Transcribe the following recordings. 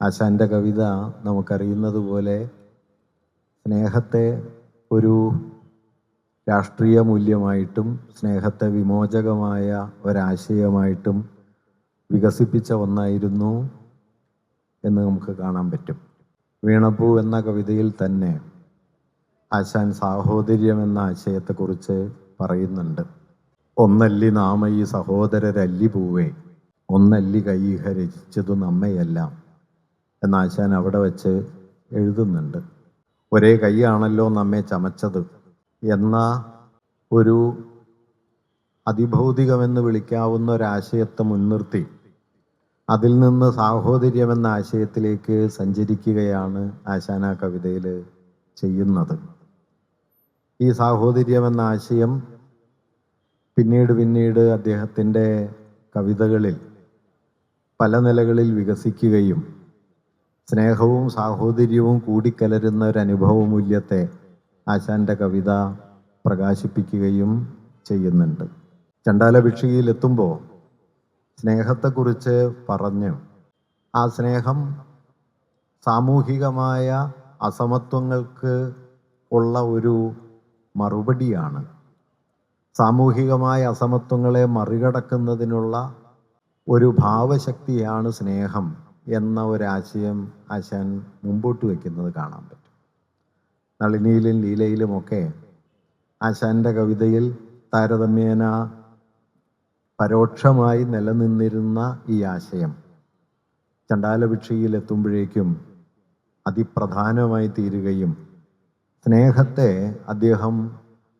ആശാൻ്റെ കവിത നമുക്കറിയുന്നത് പോലെ സ്നേഹത്തെ ഒരു രാഷ്ട്രീയ മൂല്യമായിട്ടും സ്നേഹത്തെ വിമോചകമായ ഒരാശയമായിട്ടും വികസിപ്പിച്ച ഒന്നായിരുന്നു എന്ന് നമുക്ക് കാണാൻ പറ്റും. വീണപ്പൂ എന്ന കവിതയിൽ തന്നെ ആശാൻ സാഹോദര്യം എന്ന ആശയത്തെക്കുറിച്ച് പറയുന്നുണ്ട്. ഒന്നല്ലി നാമ ഈ സഹോദരരല്ലി പൂവേ, ഒന്നല്ലി കൈഹ രചിച്ചതു നമ്മയെല്ലാം എന്ന ആശാൻ അവിടെ വെച്ച് എഴുതുന്നുണ്ട്. ഒരേ കൈയാണല്ലോ നമ്മെ ചമച്ചത് എന്ന ഒരു അതിഭൗതികമെന്ന് വിളിക്കാവുന്ന ഒരാശയത്തെ മുൻനിർത്തി അതിൽ നിന്ന് സാഹോദര്യമെന്ന ആശയത്തിലേക്ക് സഞ്ചരിക്കുകയാണ് ആശാൻ ആ കവിതയിൽ ചെയ്യുന്നത്. ഈ സാഹോദര്യമെന്ന ആശയം പിന്നീട് അദ്ദേഹത്തിൻ്റെ കവിതകളിൽ പല നിലകളിൽ വികസിക്കുകയും സ്നേഹവും സാഹോദര്യവും കൂടിക്കലരുന്ന ഒരു അനുഭവ മൂല്യത്തെ ആശാൻ്റെ കവിത പ്രകാശിപ്പിക്കുകയും ചെയ്യുന്നുണ്ട്. ചണ്ഡാലഭിക്ഷുകിയിലെത്തുമ്പോൾ സ്നേഹത്തെക്കുറിച്ച് പറഞ്ഞ് ആ സ്നേഹം സാമൂഹികമായ അസമത്വങ്ങൾക്ക് ഉള്ള ഒരു മറുപടിയാണ്. സാമൂഹികമായ അസമത്വങ്ങളെ മറികടക്കുന്നതിനുള്ള ഒരു ഭാവശക്തിയാണ് സ്നേഹം എന്ന ഒരാശയം ആശാൻ മുമ്പോട്ട് വയ്ക്കുന്നത് കാണാൻ പറ്റും. നളിനിയിലും ലീലയിലുമൊക്കെ ആശാൻ്റെ കവിതയിൽ താരതമ്യേന പരോക്ഷമായി നിലനിന്നിരുന്ന ഈ ആശയം ചണ്ഡാലഭിക്ഷയിലെത്തുമ്പോഴേക്കും അതിപ്രധാനമായി തീരുകയും സ്നേഹത്തെ അദ്ദേഹം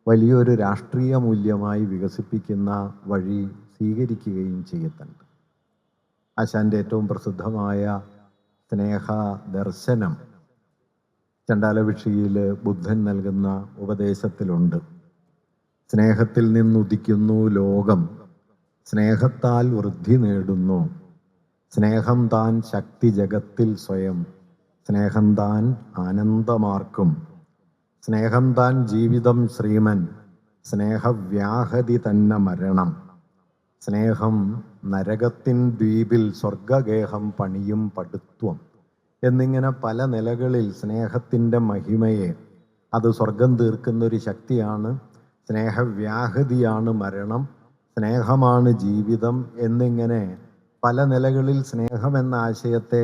വലിയൊരു രാഷ്ട്രീയ മൂല്യമായി വികസിപ്പിക്കുന്ന വഴി സ്വീകരിക്കുകയും ചെയ്യുന്നുണ്ട്. ആശാൻ്റെ ഏറ്റവും പ്രസിദ്ധമായ സ്നേഹ ദർശനം ചണ്ഡാലഭിക്ഷയിൽ ബുദ്ധൻ നൽകുന്ന ഉപദേശത്തിലുണ്ട്. സ്നേഹത്തിൽ നിന്നുദിക്കുന്നു ലോകം, സ്നേഹത്താൽ വൃദ്ധി നേടുന്നു, സ്നേഹം താൻ ശക്തി ജഗത്തിൽ സ്വയം, സ്നേഹം താൻ ആനന്ദമാർക്കും, സ്നേഹം താൻ ജീവിതം ശ്രീമൻ, സ്നേഹവ്യാഹതി തന്നെ മരണം, സ്നേഹം നരകത്തിൻ ദ്വീപിൽ സ്വർഗഗേഹം പണിയും പടുത്വം എന്നിങ്ങനെ പല നിലകളിൽ സ്നേഹത്തിൻ്റെ മഹിമയെ, അത് സ്വർഗം തീർക്കുന്നൊരു ശക്തിയാണ്, സ്നേഹവ്യാഹതിയാണ് മരണം, സ്നേഹമാണ് ജീവിതം എന്നിങ്ങനെ പല നിലകളിൽ സ്നേഹം എന്ന ആശയത്തെ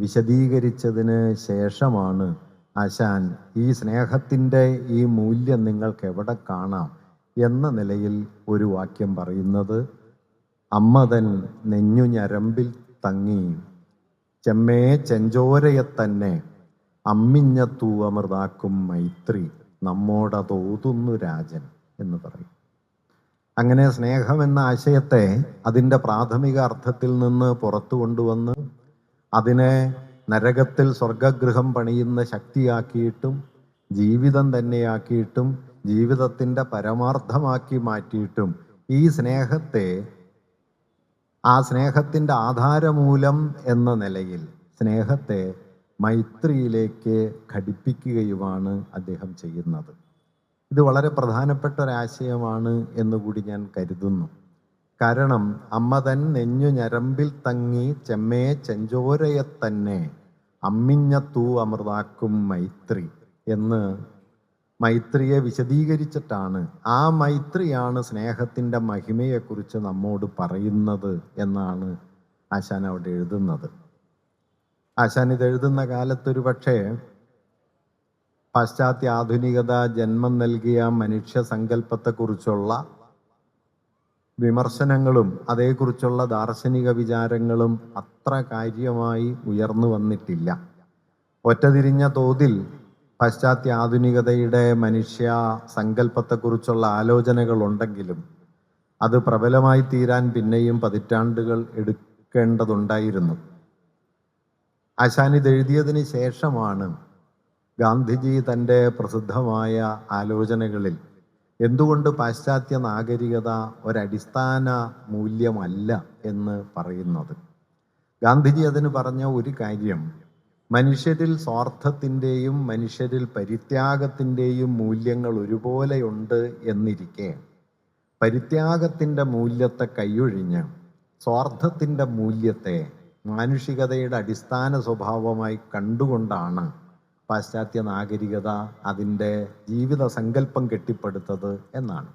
വിശദീകരിച്ചതിന് ശേഷമാണ് ആശാൻ ഈ സ്നേഹത്തിൻ്റെ ഈ മൂല്യം നിങ്ങൾക്ക് എവിടെ കാണാം എന്ന നിലയിൽ ഒരു വാക്യം പറയുന്നത്. അമ്മതൻ നെഞ്ഞു ഞരമ്പിൽ തങ്ങി ചെമ്മേ ചെഞ്ചോരയെ തന്നെ അമ്മിഞ്ഞത്തൂവമൃതാക്കും മൈത്രി നമ്മോടതോതുന്നു രാജൻ എന്ന് പറയും. അങ്ങനെ സ്നേഹം എന്ന ആശയത്തെ അതിൻ്റെ പ്രാഥമിക അർത്ഥത്തിൽ നിന്ന് പുറത്തു കൊണ്ടുവന്ന് അതിനെ നരകത്തിൽ സ്വർഗഗൃഹം പണിയുന്ന ശക്തിയാക്കിയിട്ടും ജീവിതം തന്നെയാക്കിയിട്ടും ജീവിതത്തിൻ്റെ പരമാർത്ഥമാക്കി മാറ്റിയിട്ടും ഈ സ്നേഹത്തെ ആ സ്നേഹത്തിൻ്റെ ആധാരമൂലം എന്ന നിലയിൽ സ്നേഹത്തെ മൈത്രിയിലേക്ക് ഘടിപ്പിക്കുകയുമാണ് അദ്ദേഹം ചെയ്യുന്നത്. ഇത് വളരെ പ്രധാനപ്പെട്ട ഒരാശയമാണ് എന്നുകൂടി ഞാൻ കരുതുന്നു. കാരണം അമ്മ തൻ നെഞ്ഞു ഞരമ്പിൽ തങ്ങി ചെമ്മേ ചെഞ്ചോരയെ തന്നെ അമ്മിഞ്ഞത്തൂ അമൃതാക്കും മൈത്രി എന്ന് മൈത്രിയെ വിശദീകരിച്ചിട്ടാണ് ആ മൈത്രിയാണ് സ്നേഹത്തിൻ്റെ മഹിമയെക്കുറിച്ച് നമ്മോട് പറയുന്നത് എന്നാണ് ആശാൻ അവിടെ എഴുതുന്നത്. ആശാൻ ഇത് എഴുതുന്ന കാലത്തൊരു പക്ഷേ പാശ്ചാത്യ ആധുനികത ജന്മം നൽകിയ മനുഷ്യ സങ്കല്പത്തെക്കുറിച്ചുള്ള വിമർശനങ്ങളും അതേക്കുറിച്ചുള്ള ദാർശനിക വിചാരങ്ങളും അത്ര കാര്യമായി ഉയർന്നു വന്നിട്ടില്ല. ഒറ്റതിരിഞ്ഞ തോതിൽ പാശ്ചാത്യ ആധുനികതയുടെ മനുഷ്യ സങ്കല്പത്തെക്കുറിച്ചുള്ള ആലോചനകളുണ്ടെങ്കിലും അത് പ്രബലമായി തീരാൻ പിന്നെയും പതിറ്റാണ്ടുകൾ എടുക്കേണ്ടതുണ്ടായിരുന്നു. ആശാൻ ഇത് എഴുതിയതിന് ശേഷമാണ് ഗാന്ധിജി തൻ്റെ പ്രസിദ്ധമായ ആലോചനകളിൽ എന്തുകൊണ്ട് പാശ്ചാത്യ നാഗരികത ഒരടിസ്ഥാന മൂല്യമല്ല എന്ന് പറയുന്നത്. ഗാന്ധിജി അതിന് പറഞ്ഞ ഒരു കാര്യം, മനുഷ്യരിൽ സ്വാർത്ഥത്തിൻ്റെയും മനുഷ്യരിൽ പരിത്യാഗത്തിൻ്റെയും മൂല്യങ്ങൾ ഒരുപോലെയുണ്ട് എന്നിരിക്കെ പരിത്യാഗത്തിൻ്റെ മൂല്യത്തെ കൈയൊഴിഞ്ഞ് സ്വാർത്ഥത്തിൻ്റെ മൂല്യത്തെ മാനുഷികതയുടെ അടിസ്ഥാന സ്വഭാവമായി കണ്ടുകൊണ്ടാണ് പാശ്ചാത്യ നാഗരികത അതിൻ്റെ ജീവിത സങ്കല്പം കെട്ടിപ്പടുത്തത് എന്നാണ്.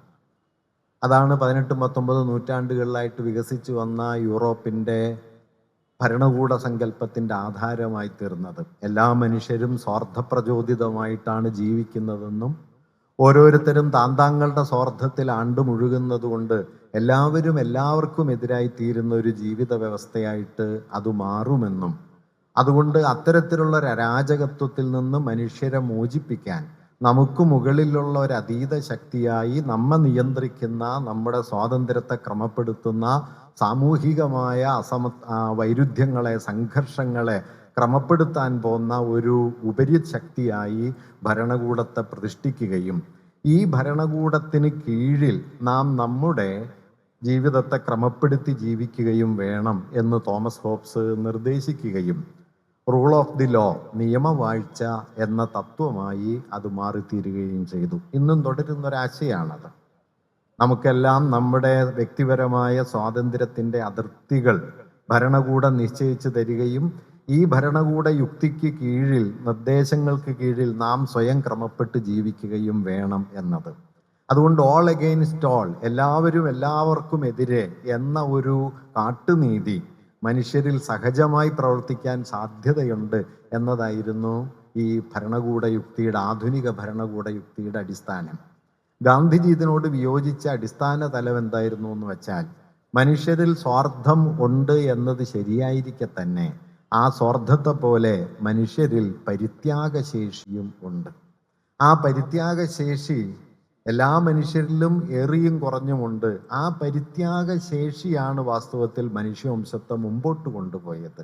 അതാണ് 18-19 നൂറ്റാണ്ടുകളിലായിട്ട് വികസിച്ചു വന്ന യൂറോപ്പിൻ്റെ ഭരണകൂട സങ്കല്പത്തിൻ്റെ ആധാരമായി തീർന്നത്. എല്ലാ മനുഷ്യരും സ്വാർത്ഥപ്രചോദിതമായിട്ടാണ് ജീവിക്കുന്നതെന്നും ഓരോരുത്തരും താന്താങ്ങളുടെ സ്വാർത്ഥത്തിൽ ആണ്ടുമുഴുകുന്നതുകൊണ്ട് എല്ലാവരും എല്ലാവർക്കും എതിരായി തീരുന്ന ഒരു ജീവിത വ്യവസ്ഥയായിട്ട് അത് മാറുമെന്നും അതുകൊണ്ട് അത്തരത്തിലുള്ള ഒരു അരാജകത്വത്തിൽ നിന്ന് മനുഷ്യരെ മോചിപ്പിക്കാൻ നമുക്ക് മുകളിലുള്ള ഒരു അതീത ശക്തിയായി നമ്മെ നിയന്ത്രിക്കുന്ന, നമ്മുടെ സ്വാതന്ത്ര്യത്തെ ക്രമപ്പെടുത്തുന്ന, സാമൂഹികമായ വൈരുദ്ധ്യങ്ങളെ, സംഘർഷങ്ങളെ ക്രമപ്പെടുത്താൻ പോകുന്ന ഒരു ഉപരിശക്തിയായി ഭരണകൂടത്തെ പ്രതിഷ്ഠിക്കുകയും ഈ ഭരണകൂടത്തിന് കീഴിൽ നാം നമ്മുടെ ജീവിതത്തെ ക്രമപ്പെടുത്തി ജീവിക്കുകയും വേണം എന്ന് തോമസ് ഹോബ്സ് നിർദ്ദേശിക്കുകയും റൂൾ ഓഫ് ദി ലോ, നിയമവാഴ്ച എന്ന തത്വമായി അത് മാറിത്തീരുകയും ചെയ്തു. ഇന്നും തുടരുന്നൊരാശയാണത്. നമുക്കെല്ലാം നമ്മുടെ വ്യക്തിപരമായ സ്വാതന്ത്ര്യത്തിൻ്റെ അതിർത്തികൾ ഭരണകൂടം നിശ്ചയിച്ചു തരികയും ഈ ഭരണകൂട യുക്തിക്ക് കീഴിൽ, നിർദ്ദേശങ്ങൾക്ക് കീഴിൽ നാം സ്വയം ക്രമപ്പെട്ട് ജീവിക്കുകയും വേണം എന്നത്. അതുകൊണ്ട് ഓൾ അഗെയിൻസ്റ്റ് ഓൾ, എല്ലാവരും എല്ലാവർക്കും എതിരെ എന്ന ഒരു കാട്ടുനീതി മനുഷ്യരിൽ സഹജമായി പ്രവർത്തിക്കാൻ സാധ്യതയുണ്ട് എന്നതായിരുന്നു ഈ ഭരണകൂട യുക്തിയുടെ, ആധുനിക ഭരണകൂട യുക്തിയുടെ അടിസ്ഥാനം. ഗാന്ധിജി ഇതിനോട് വിയോജിച്ച അടിസ്ഥാന തലം എന്തായിരുന്നു എന്ന് വെച്ചാൽ, മനുഷ്യരിൽ സ്വാർത്ഥം ഉണ്ട് എന്നത് ശരിയായിരിക്കെ തന്നെ ആ സ്വാർത്ഥത്തെ പോലെ മനുഷ്യരിൽ പരിത്യാഗശേഷിയും ഉണ്ട്. ആ പരിത്യാഗശേഷി എല്ലാ മനുഷ്യരിലും ഏറിയും കുറഞ്ഞുമുണ്ട്. ആ പരിത്യാഗശേഷിയാണ് വാസ്തവത്തിൽ മനുഷ്യവംശത്തെ മുമ്പോട്ട് കൊണ്ടുപോയത്.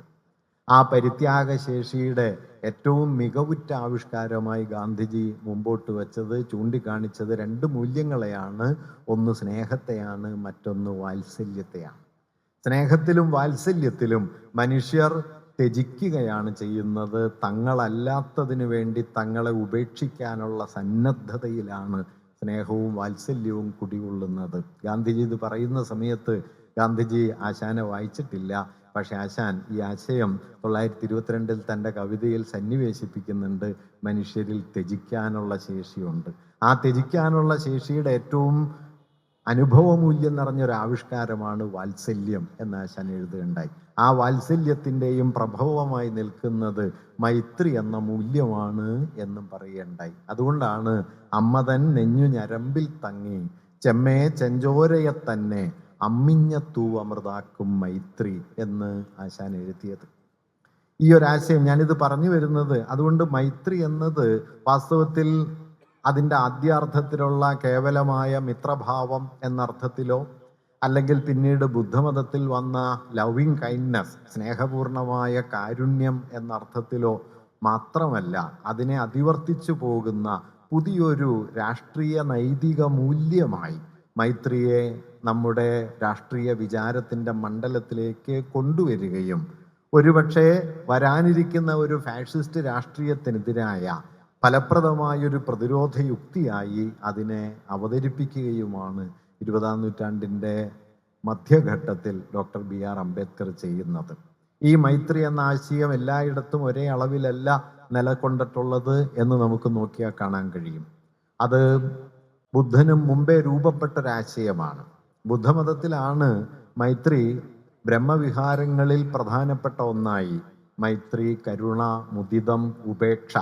ആ പരിത്യാഗശേഷിയുടെ ഏറ്റവും മികവുറ്റ ആവിഷ്കാരമായി ഗാന്ധിജി മുമ്പോട്ട് വെച്ചത്, ചൂണ്ടിക്കാണിച്ചത് 2 മൂല്യങ്ങളെയാണ്. ഒന്ന് സ്നേഹത്തെയാണ്, മറ്റൊന്ന് വാത്സല്യത്തെയാണ്. സ്നേഹത്തിലും വാത്സല്യത്തിലും മനുഷ്യർ ത്യജിക്കുകയാണ് ചെയ്യുന്നത്. തങ്ങളല്ലാത്തതിനു വേണ്ടി തങ്ങളെ ഉപേക്ഷിക്കാനുള്ള സന്നദ്ധതയിലാണ് സ്നേഹവും വാത്സല്യവും കുടികൊള്ളുന്നത്. ഗാന്ധിജി ഇത് പറയുന്ന സമയത്ത് ഗാന്ധിജി ആശാനെ വായിച്ചിട്ടില്ല. പക്ഷെ ആശാൻ ഈ ആശയം 1922 തൻ്റെ കവിതയിൽ സന്നിവേശിപ്പിക്കുന്നുണ്ട്. മനുഷ്യരിൽ ത്യജിക്കാനുള്ള ശേഷിയുണ്ട്. ആ ത്യജിക്കാനുള്ള ശേഷിയുടെ ഏറ്റവും അനുഭവമൂല്യം നിറഞ്ഞൊരാവിഷ്കാരമാണ് വാത്സല്യം എന്ന് ആശാൻ എഴുതുകയുണ്ടായി. ആ വാത്സല്യത്തിൻ്റെയും പ്രഭവമായി നിൽക്കുന്നത് മൈത്രി എന്ന മൂല്യമാണ് എന്നും പറയുകയുണ്ടായി. അതുകൊണ്ടാണ് അമ്മതൻ നെഞ്ഞു ഞരമ്പിൽ തങ്ങി ചെമ്മേ ചെഞ്ചോരയെ തന്നെ അമ്മിഞ്ഞ തൂവമൃതാക്കും മൈത്രി എന്ന് ആശാൻ എഴുതിയത്. ഈ ഒരാശയം ഞാനിത് പറഞ്ഞു വരുന്നത് അതുകൊണ്ട് മൈത്രി എന്നത് വാസ്തവത്തിൽ അതിൻ്റെ ആദ്യാർത്ഥത്തിലുള്ള കേവലമായ മിത്രഭാവം എന്നർത്ഥത്തിലോ അല്ലെങ്കിൽ പിന്നീട് ബുദ്ധമതത്തിൽ വന്ന ലവിങ് കൈൻഡ്നെസ്, സ്നേഹപൂർണമായ കാരുണ്യം എന്നർത്ഥത്തിലോ മാത്രമല്ല, അതിനെ അതിവർത്തിച്ചു പോകുന്ന പുതിയൊരു രാഷ്ട്രീയ നൈതിക മൂല്യമായി മൈത്രിയെ നമ്മുടെ രാഷ്ട്രീയ വിചാരത്തിൻ്റെ മണ്ഡലത്തിലേക്ക് കൊണ്ടുവരികയും ഒരുപക്ഷെ വരാനിരിക്കുന്ന ഒരു ഫാഷിസ്റ്റ് രാഷ്ട്രീയത്തിനെതിരായ ഫലപ്രദമായൊരു പ്രതിരോധ യുക്തിയായി അതിനെ അവതരിപ്പിക്കുകയുമാണ് 20-ാം നൂറ്റാണ്ടിൻ്റെ മധ്യഘട്ടത്തിൽ ഡോക്ടർ BR അംബേദ്കർ ചെയ്യുന്നത്. ഈ മൈത്രി എന്ന ആശയം എല്ലായിടത്തും ഒരേ അളവിലല്ല നിലകൊണ്ടിട്ടുള്ളത് എന്ന് നമുക്ക് നോക്കിയാൽ കാണാൻ കഴിയും. അത് ബുദ്ധനും മുമ്പേ രൂപപ്പെട്ടൊരാശയമാണ്. ബുദ്ധമതത്തിലാണ് മൈത്രി ബ്രഹ്മവിഹാരങ്ങളിൽ പ്രധാനപ്പെട്ട ഒന്നായി. മൈത്രി, കരുണ, മുദിതം, ഉപേക്ഷ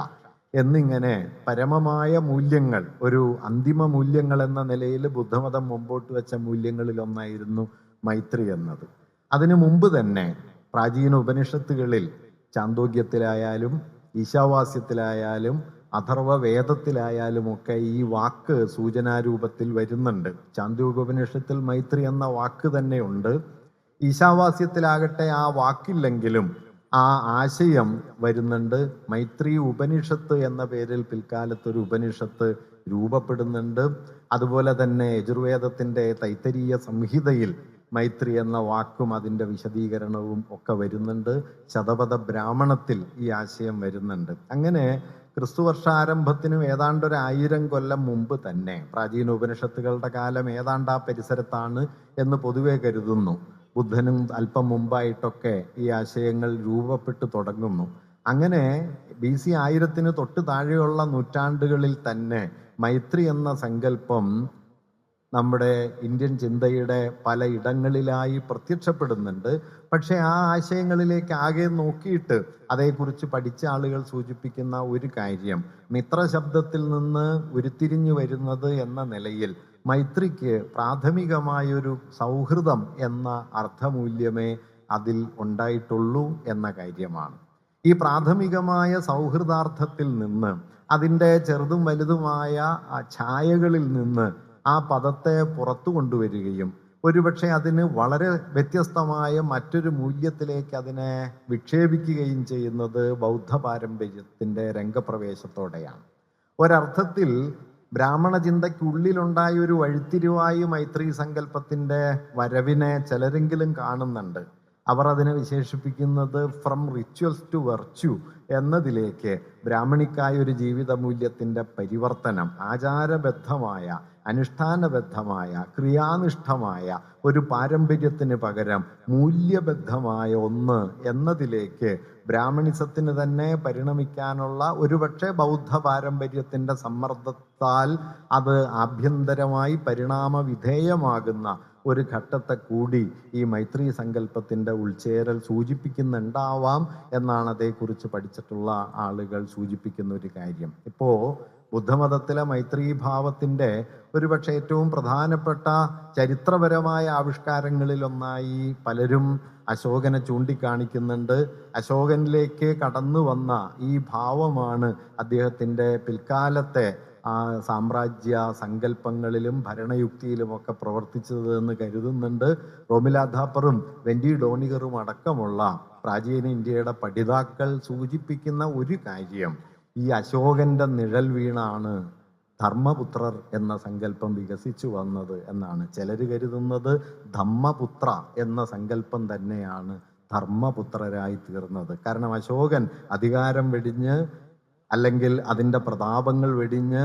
എന്നിങ്ങനെ പരമമായ മൂല്യങ്ങൾ, ഒരു അന്തിമ മൂല്യങ്ങൾ എന്ന നിലയിൽ ബുദ്ധമതം മുമ്പോട്ട് വെച്ച മൂല്യങ്ങളിൽ ഒന്നായിരുന്നു മൈത്രി എന്നത്. അതിനു മുമ്പ് തന്നെ പ്രാചീന ഉപനിഷത്തുകളിൽ ചാന്തോഗ്യത്തിലായാലും ഈശാവാസ്യത്തിലായാലും അഥർവ വേദത്തിലായാലും ഒക്കെ ഈ വാക്ക് സൂചനാരൂപത്തിൽ വരുന്നുണ്ട്. ചാന്തോഗ്യോപനിഷത്തിൽ മൈത്രി എന്ന വാക്ക് തന്നെയുണ്ട്. ഈശാവാസ്യത്തിലാകട്ടെ ആ വാക്കില്ലെങ്കിലും ആ ആശയം വരുന്നുണ്ട്. മൈത്രി ഉപനിഷത്ത് എന്ന പേരിൽ പിൽക്കാലത്തൊരു ഉപനിഷത്ത് രൂപപ്പെടുന്നുണ്ട്. അതുപോലെ തന്നെ യജുർവേദത്തിൻ്റെ തൈത്തരീയ സംഹിതയിൽ മൈത്രി എന്ന വാക്കും അതിൻ്റെ വിശദീകരണവും ഒക്കെ വരുന്നുണ്ട്. ശതപഥ ബ്രാഹ്മണത്തിൽ ഈ ആശയം വരുന്നുണ്ട്. അങ്ങനെ ക്രിസ്തുവർഷാരംഭത്തിനും ഏതാണ്ട് 1000 കൊല്ലം മുമ്പ് തന്നെ, പ്രാചീന ഉപനിഷത്തുകളുടെ കാലം ഏതാണ്ട് ആ പരിസരത്താണ് എന്ന് പൊതുവെ കരുതുന്നു. ബുദ്ധനും അല്പം മുമ്പായിട്ടൊക്കെ ഈ ആശയങ്ങൾ രൂപപ്പെട്ടു തുടങ്ങുന്നു. അങ്ങനെ BC 1000 തൊട്ട് താഴെയുള്ള നൂറ്റാണ്ടുകളിൽ തന്നെ മൈത്രി എന്ന സങ്കല്പം നമ്മുടെ ഇന്ത്യൻ ചിന്തയുടെ പല ഇടങ്ങളിലായി പ്രത്യക്ഷപ്പെടുന്നുണ്ട്. പക്ഷേ ആ ആശയങ്ങളിലേക്ക് ആകെ നോക്കിയിട്ട് അതേക്കുറിച്ച് പഠിച്ച ആളുകൾ സൂചിപ്പിക്കുന്ന ഒരു കാര്യം, മിത്രശബ്ദത്തിൽ നിന്ന് ഉരുത്തിരിഞ്ഞു വരുന്നത് എന്ന നിലയിൽ മൈത്രിക്ക് പ്രാഥമികമായൊരു സൗഹൃദം എന്ന അർത്ഥമൂല്യമേ അതിൽ ഉണ്ടായിട്ടുള്ളൂ എന്ന കാര്യമാണ്. ഈ പ്രാഥമികമായ സൗഹൃദാർത്ഥത്തിൽ നിന്ന്, അതിൻ്റെ ചെറുതും വലുതുമായ ആ ഛായകളിൽ നിന്ന് ആ പദത്തെ പുറത്തു കൊണ്ടുവരികയും ഒരുപക്ഷെ അതിന് വളരെ വ്യത്യസ്തമായ മറ്റൊരു മൂല്യത്തിലേക്ക് അതിനെ വിക്ഷേപിക്കുകയും ചെയ്യുന്നത് ബൗദ്ധ പാരമ്പര്യത്തിൻ്റെ രംഗപ്രവേശത്തോടെയാണ്. ഒരർത്ഥത്തിൽ ബ്രാഹ്മണ ചിന്തയ്ക്കുള്ളിലുണ്ടായ ഒരു വഴിത്തിരിവായി മൈത്രി സങ്കല്പത്തിൻ്റെ വരവിനെ ചിലരെങ്കിലും കാണുന്നുണ്ട്. അവർ അതിനെ വിശേഷിപ്പിക്കുന്നത് ഫ്രം റിച്വൽസ് ടു വെർച്യു എന്നതിലേക്ക് ബ്രാഹ്മണിക്കായ ഒരു ജീവിത മൂല്യത്തിൻ്റെ പരിവർത്തനം, ആചാരബദ്ധമായ, അനുഷ്ഠാനബദ്ധമായ, ക്രിയാനിഷ്ഠമായ ഒരു പാരമ്പര്യത്തിന് പകരം മൂല്യബദ്ധമായ ഒന്ന് എന്നതിലേക്ക് ബ്രാഹ്മണിസത്തിന് തന്നെ പരിണമിക്കാനുള്ള ഒരുപക്ഷെ ബൗദ്ധ പാരമ്പര്യത്തിൻ്റെ സമ്മർദ്ദത്താൽ അത് ആഭ്യന്തരമായി പരിണാമ വിധേയമാകുന്ന ഒരു ഘട്ടത്തെ കൂടി ഈ മൈത്രി സങ്കല്പത്തിൻ്റെ ഉൾച്ചേരൽ സൂചിപ്പിക്കുന്നുണ്ടാവാം എന്നാണ് അതേക്കുറിച്ച് പഠിച്ചിട്ടുള്ള ആളുകൾ സൂചിപ്പിക്കുന്ന ഒരു കാര്യം. ഇപ്പോൾ ബുദ്ധമതത്തിലെ മൈത്രീഭാവത്തിൻ്റെ ഒരുപക്ഷെ ഏറ്റവും പ്രധാനപ്പെട്ട ചരിത്രപരമായ ആവിഷ്കാരങ്ങളിലൊന്നായി പലരും അശോകനെ ചൂണ്ടിക്കാണിക്കുന്നുണ്ട്. അശോകനിലേക്ക് കടന്നു വന്ന ഈ ഭാവമാണ് അദ്ദേഹത്തിൻ്റെ പിൽക്കാലത്തെ സാമ്രാജ്യ സങ്കല്പങ്ങളിലും ഭരണയുക്തിയിലുമൊക്കെ പ്രവർത്തിച്ചത് എന്ന് കരുതുന്നുണ്ട്. റോമില ഥാപ്പറും വെൻഡി ഡോണിഗറും അടക്കമുള്ള പ്രാചീന ഇന്ത്യയുടെ പഠിതാക്കൾ സൂചിപ്പിക്കുന്ന ഒരു കാര്യം, ഈ അശോകന്റെ നിഴൽ വീണാണ് ധർമ്മപുത്രർ എന്ന സങ്കല്പം വികസിച്ചു വന്നത് എന്നാണ്. ചിലർ കരുതുന്നത് ധമ്മപുത്ര എന്ന സങ്കല്പം തന്നെയാണ് ധർമ്മപുത്രരായി തീർന്നത്. കാരണം അശോകൻ അധികാരം വെടിഞ്ഞ്, അല്ലെങ്കിൽ അതിൻ്റെ പ്രതാപങ്ങൾ വെടിഞ്ഞ്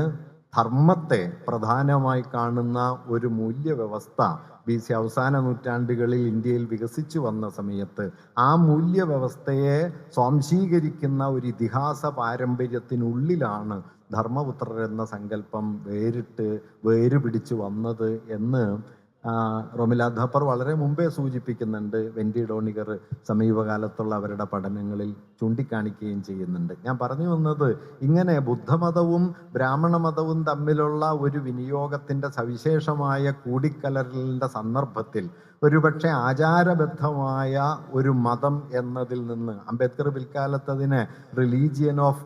ധർമ്മത്തെ പ്രധാനമായി കാണുന്ന ഒരു മൂല്യവ്യവസ്ഥ BC അവസാന നൂറ്റാണ്ടുകളിൽ ഇന്ത്യയിൽ വികസിച്ചു വന്ന സമയത്ത് ആ മൂല്യവ്യവസ്ഥയെ സ്വാംശീകരിക്കുന്ന ഒരു ഇതിഹാസ പാരമ്പര്യത്തിനുള്ളിലാണ് ധർമ്മപുത്രർ എന്ന സങ്കല്പം വേരുപിടിച്ചു വന്നത് എന്ന് റോമില ഥാപ്പർ വളരെ മുമ്പേ സൂചിപ്പിക്കുന്നുണ്ട്. വെൻഡി ഡോണിഗർ സമീപകാലത്തുള്ള അവരുടെ പഠനങ്ങളിൽ ചൂണ്ടിക്കാണിക്കുകയും ചെയ്യുന്നുണ്ട്. ഞാൻ പറഞ്ഞു വന്നത്, ഇങ്ങനെ ബുദ്ധമതവും ബ്രാഹ്മണ മതവും തമ്മിലുള്ള ഒരു വിനിയോഗത്തിൻ്റെ സവിശേഷമായ കൂടിക്കലരലിൻ്റെ സന്ദർഭത്തിൽ ഒരുപക്ഷെ ആചാരബദ്ധമായ ഒരു മതം എന്നതിൽ നിന്ന്, അംബേദ്കർ പിൽക്കാലത്ത് അതിനെ religion of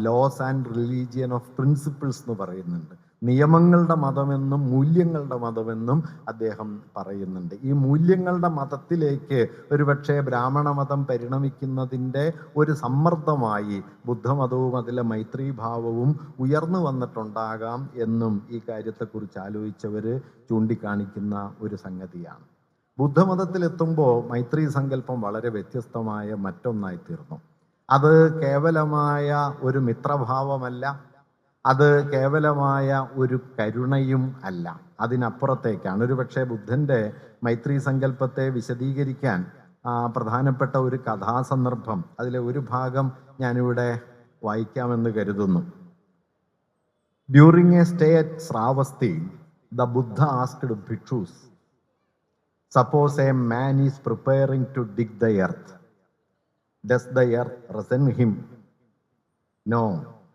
laws and religion of principles എന്ന് പറയുന്നുണ്ട്. നിയമങ്ങളുടെ മതമെന്നും മൂല്യങ്ങളുടെ മതമെന്നും അദ്ദേഹം പറയുന്നുണ്ട്. ഈ മൂല്യങ്ങളുടെ മതത്തിലേക്ക് ഒരുപക്ഷെ ബ്രാഹ്മണ മതം പരിണമിക്കുന്നതിൻ്റെ ഒരു സമ്മർദ്ദമായി ബുദ്ധമതവും അതിലെ മൈത്രീഭാവവും ഉയർന്നു വന്നിട്ടുണ്ടാകാം എന്നും ഈ കാര്യത്തെക്കുറിച്ച് ആലോചിച്ചവർ ചൂണ്ടിക്കാണിക്കുന്ന ഒരു സംഗതിയാണ്. ബുദ്ധമതത്തിലെത്തുമ്പോൾ മൈത്രി സങ്കല്പം വളരെ വ്യത്യസ്തമായ മറ്റൊന്നായി തീർന്നു. അത് കേവലമായ ഒരു മിത്രഭാവമല്ല, അത് കേവലമായ ഒരു കരുണയും അല്ല, അതിനപ്പുറത്തേക്കാണ്. ഒരുപക്ഷെ ബുദ്ധൻ്റെ മൈത്രി സങ്കല്പത്തെ വിശദീകരിക്കാൻ പ്രധാനപ്പെട്ട ഒരു കഥാസന്ദർഭം, അതിലെ ഒരു ഭാഗം ഞാനിവിടെ വായിക്കാമെന്ന് കരുതുന്നു. During A stay at Shravasti, the Buddha asked bhikshus, suppose a man is preparing to dig the earth, does the earth resent him? No,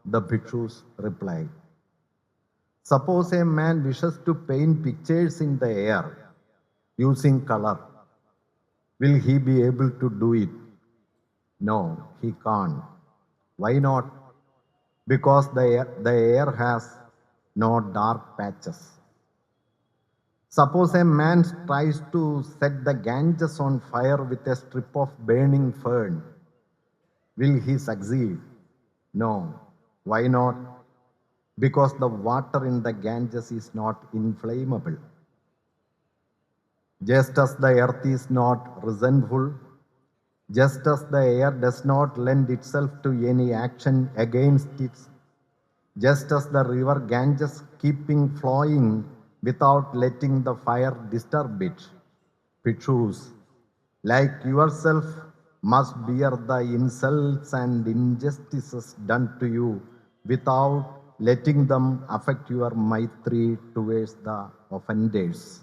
the bhikshus replied. Suppose a man wishes to paint pictures in the air using color, will he be able to do it? No, he can't. Why not? Because the air has no dark patches. Suppose a man tries to set the Ganges on fire with a strip of burning fern, will he succeed? No. Why not? Because the water in the Ganges is not inflammable. Just as the earth is not resentful, just as the air does not lend itself to any action against it, just as the river Ganges keeping flowing without letting the fire disturb it, Bhikshus, like yourself, must bear the insults and injustices done to you without letting them affect your maitri towards the offenders.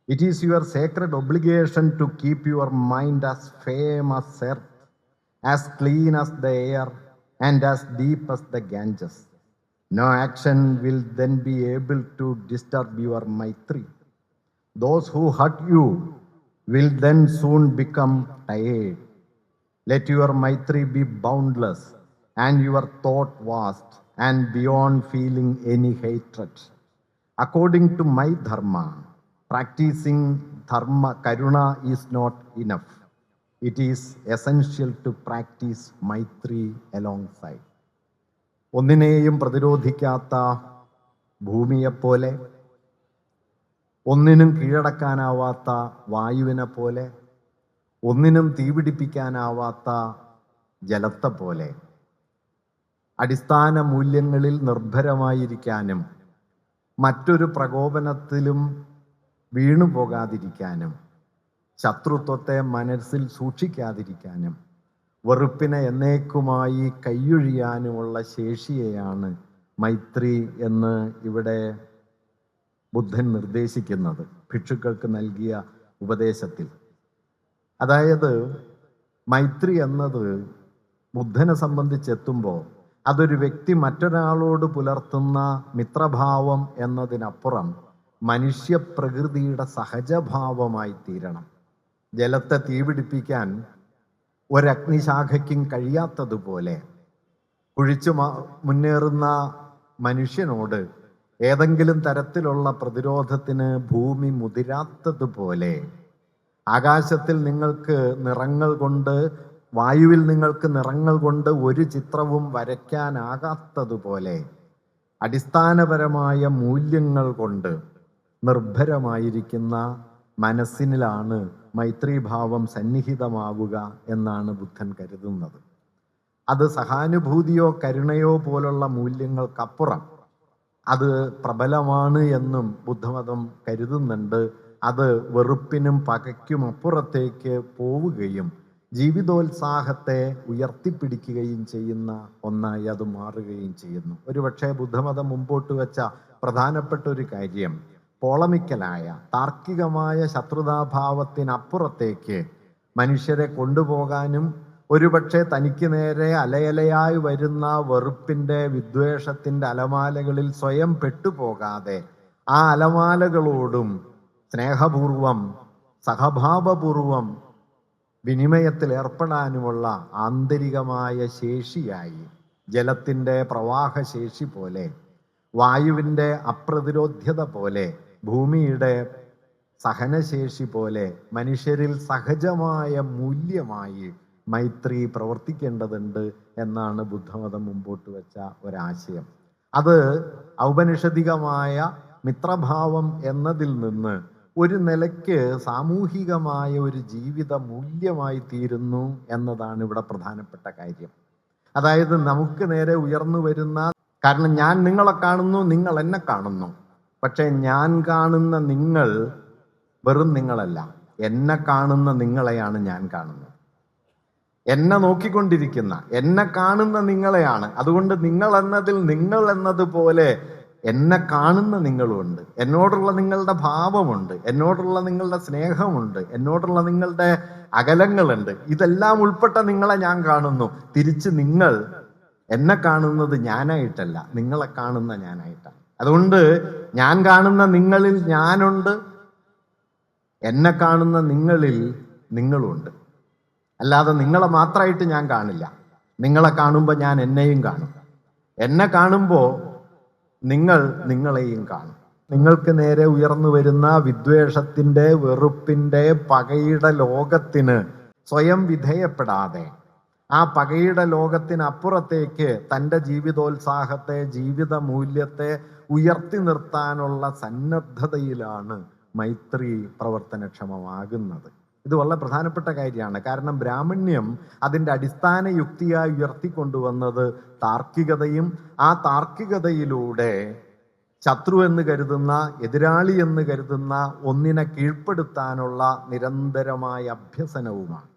It is your sacred obligation to keep your mind as firm as earth, as clean as the air, and as deep as the Ganges. No action will then be able to disturb your maitri. Those who hurt you will then soon become tired. Let your maitri be boundless and your thought vast and beyond feeling any hatred. According to my dharma, practicing dharma karuna is not enough. It is essential to practice maitri alongside. ഒന്നിനെയും പ്രതിരോധിക്കാത്ത ഭൂമിയെപ്പോലെ, ഒന്നിനും കീഴടക്കാനാവാത്ത വായുവിനെ പോലെ, ഒന്നിനും തീപിടിപ്പിക്കാനാവാത്ത ജലത്തെ പോലെ അടിസ്ഥാന മൂല്യങ്ങളിൽ നിർഭരമായിരിക്കാനും മറ്റൊരു പ്രകോപനത്തിലും വീണുപോകാതിരിക്കാനും ശത്രുത്വത്തെ മനസ്സിൽ സൂക്ഷിക്കാതിരിക്കാനും വെറുപ്പിനെ എന്നേക്കുമായി കൈയൊഴിയാനുമുള്ള ശേഷിയെയാണ് മൈത്രി എന്ന് ഇവിടെ ബുദ്ധൻ നിർദ്ദേശിക്കുന്നത് ഭിക്ഷുക്കൾക്ക് നൽകിയ ഉപദേശത്തിൽ. അതായത് മൈത്രി എന്നത് ബുദ്ധനെ സംബന്ധിച്ചെത്തുമ്പോൾ അതൊരു വ്യക്തി മറ്റൊരാളോട് പുലർത്തുന്ന മിത്രഭാവം എന്നതിനപ്പുറം മനുഷ്യപ്രകൃതിയുടെ സഹജഭാവമായി തീരണം. ജലത്തെ തീപിടിപ്പിക്കാൻ ഒരഗ്നിശാഖയ്ക്കും കഴിയാത്തതുപോലെ കുഴിച്ചു മുന്നേറുന്ന മനുഷ്യനോട് ഏതെങ്കിലും തരത്തിലുള്ള പ്രതിരോധത്തിന് ഭൂമി മുതിരാത്തതുപോലെ ആകാശത്തിൽ നിങ്ങൾക്ക് നിറങ്ങൾ കൊണ്ട്, വായുവിൽ നിങ്ങൾക്ക് നിറങ്ങൾ കൊണ്ട് ഒരു ചിത്രവും വരയ്ക്കാനാകാത്തതുപോലെ അടിസ്ഥാനപരമായ മൂല്യങ്ങൾ കൊണ്ട് നിർഭരമായിരിക്കുന്ന മനസ്സിനിലാണ് മൈത്രീഭാവം സന്നിഹിതമാവുക എന്നാണ് ബുദ്ധൻ കരുതുന്നത്. അത് സഹാനുഭൂതിയോ കരുണയോ പോലുള്ള മൂല്യങ്ങൾക്കപ്പുറം അത് പ്രബലമാണ് എന്നും ബുദ്ധമതം കരുതുന്നുണ്ട്. അത് വെറുപ്പിനും പകയ്ക്കും അപ്പുറത്തേക്ക് പോവുകയും ജീവിതോത്സാഹത്തെ ഉയർത്തിപ്പിടിക്കുകയും ചെയ്യുന്ന ഒന്നായി അത് മാറുകയും ചെയ്യുന്നു. ഒരുപക്ഷെ ബുദ്ധമതം മുമ്പോട്ട് വെച്ച പ്രധാനപ്പെട്ട ഒരു കാര്യം പോളമിക്കലായ താർക്കികമായ ശത്രുതാഭാവത്തിനപ്പുറത്തേക്ക് മനുഷ്യരെ കൊണ്ടുപോകാനും ഒരുപക്ഷെ തനിക്ക് നേരെ അലയലയായി വരുന്ന വെറുപ്പിൻ്റെ, വിദ്വേഷത്തിൻ്റെ അലമാലകളിൽ സ്വയം പെട്ടുപോകാതെ ആ അലമാലകളോടും സ്നേഹപൂർവം സഹഭാവപൂർവം വിനിമയത്തിൽ ഏർപ്പെടാനുമുള്ള ആന്തരികമായ ശേഷിയായി ജലത്തിൻ്റെ പ്രവാഹശേഷി പോലെ, വായുവിൻ്റെ അപ്രതിരോധ്യത പോലെ, ഭൂമിയുടെ സഹനശേഷി പോലെ മനുഷ്യരിൽ സഹജമായ മൂല്യമായി മൈത്രി പ്രവർത്തിക്കേണ്ടതുണ്ട് എന്നാണ് ബുദ്ധമതം മുമ്പോട്ട് വെച്ച ഒരാശയം. അത് ഔപനിഷദികമായ മിത്രഭാവം എന്നതിൽ നിന്ന് ഒരു നിലയ്ക്ക് സാമൂഹികമായ ഒരു ജീവിത മൂല്യമായി തീരുന്നു എന്നതാണ് ഇവിടെ പ്രധാനപ്പെട്ട കാര്യം. അതായത് നമുക്ക് നേരെ ഉയർന്നു വരുന്ന, കാരണം ഞാൻ നിങ്ങളെ കാണുന്നു, നിങ്ങൾ എന്നെ കാണുന്നു, പക്ഷെ ഞാൻ കാണുന്ന നിങ്ങൾ വെറും നിങ്ങളല്ല, എന്നെ കാണുന്ന നിങ്ങളെയാണ് ഞാൻ കാണുന്നത്. എന്നെ നോക്കിക്കൊണ്ടിരിക്കുന്ന, എന്നെ കാണുന്ന നിങ്ങളെയാണ്. അതുകൊണ്ട് നിങ്ങൾ എന്നതിൽ നിങ്ങൾ എന്നതുപോലെ എന്നെ കാണുന്ന നിങ്ങളുമുണ്ട്, എന്നോടുള്ള നിങ്ങളുടെ ഭാവമുണ്ട്, എന്നോടുള്ള നിങ്ങളുടെ സ്നേഹമുണ്ട്, എന്നോടുള്ള നിങ്ങളുടെ അകലങ്ങളുണ്ട്. ഇതെല്ലാം ഉൾപ്പെട്ട നിങ്ങളെ ഞാൻ കാണുന്നു. തിരിച്ച് നിങ്ങൾ എന്നെ കാണുന്നത് ഞാനായിട്ടല്ല, നിങ്ങളെ കാണുന്ന ഞാനായിട്ടാണ്. അതുകൊണ്ട് ഞാൻ കാണുന്ന നിങ്ങളിൽ ഞാനുണ്ട്, എന്നെ കാണുന്ന നിങ്ങളിൽ നിങ്ങളുണ്ട്. അല്ലാതെ നിങ്ങളെ മാത്രമായിട്ട് ഞാൻ കാണില്ല. നിങ്ങളെ കാണുമ്പോൾ ഞാൻ എന്നെയും കാണും, എന്നെ കാണുമ്പോൾ നിങ്ങൾ നിങ്ങളെയും കാണും. നിങ്ങൾക്ക് നേരെ ഉയർന്നു വരുന്ന വിദ്വേഷത്തിൻ്റെ, വെറുപ്പിൻ്റെ, പകയുടെ ലോകത്തിന് സ്വയം വിധേയപ്പെടാതെ ആ പകയുടെ ലോകത്തിനപ്പുറത്തേക്ക് തൻ്റെ ജീവിതോത്സാഹത്തെ, ജീവിത മൂല്യത്തെ ഉയർത്തി നിർത്താനുള്ള സന്നദ്ധതയിലാണ് മൈത്രി പ്രവർത്തനക്ഷമമാകുന്നത്. ഇത് വളരെ പ്രധാനപ്പെട്ട കാര്യമാണ്. കാരണം ബ്രാഹ്മണ്യം അതിൻ്റെ അടിസ്ഥാന യുക്തിയായി ഉയർത്തിക്കൊണ്ടുവന്നത് താർക്കികതയും, ആ താർക്കികതയിലൂടെ ശത്രു എന്ന് കരുതുന്ന, എതിരാളി എന്ന് കരുതുന്ന ഒന്നിനെ കീഴ്പ്പെടുത്താനുള്ള നിരന്തരമായ അഭ്യസനവുമാണ്.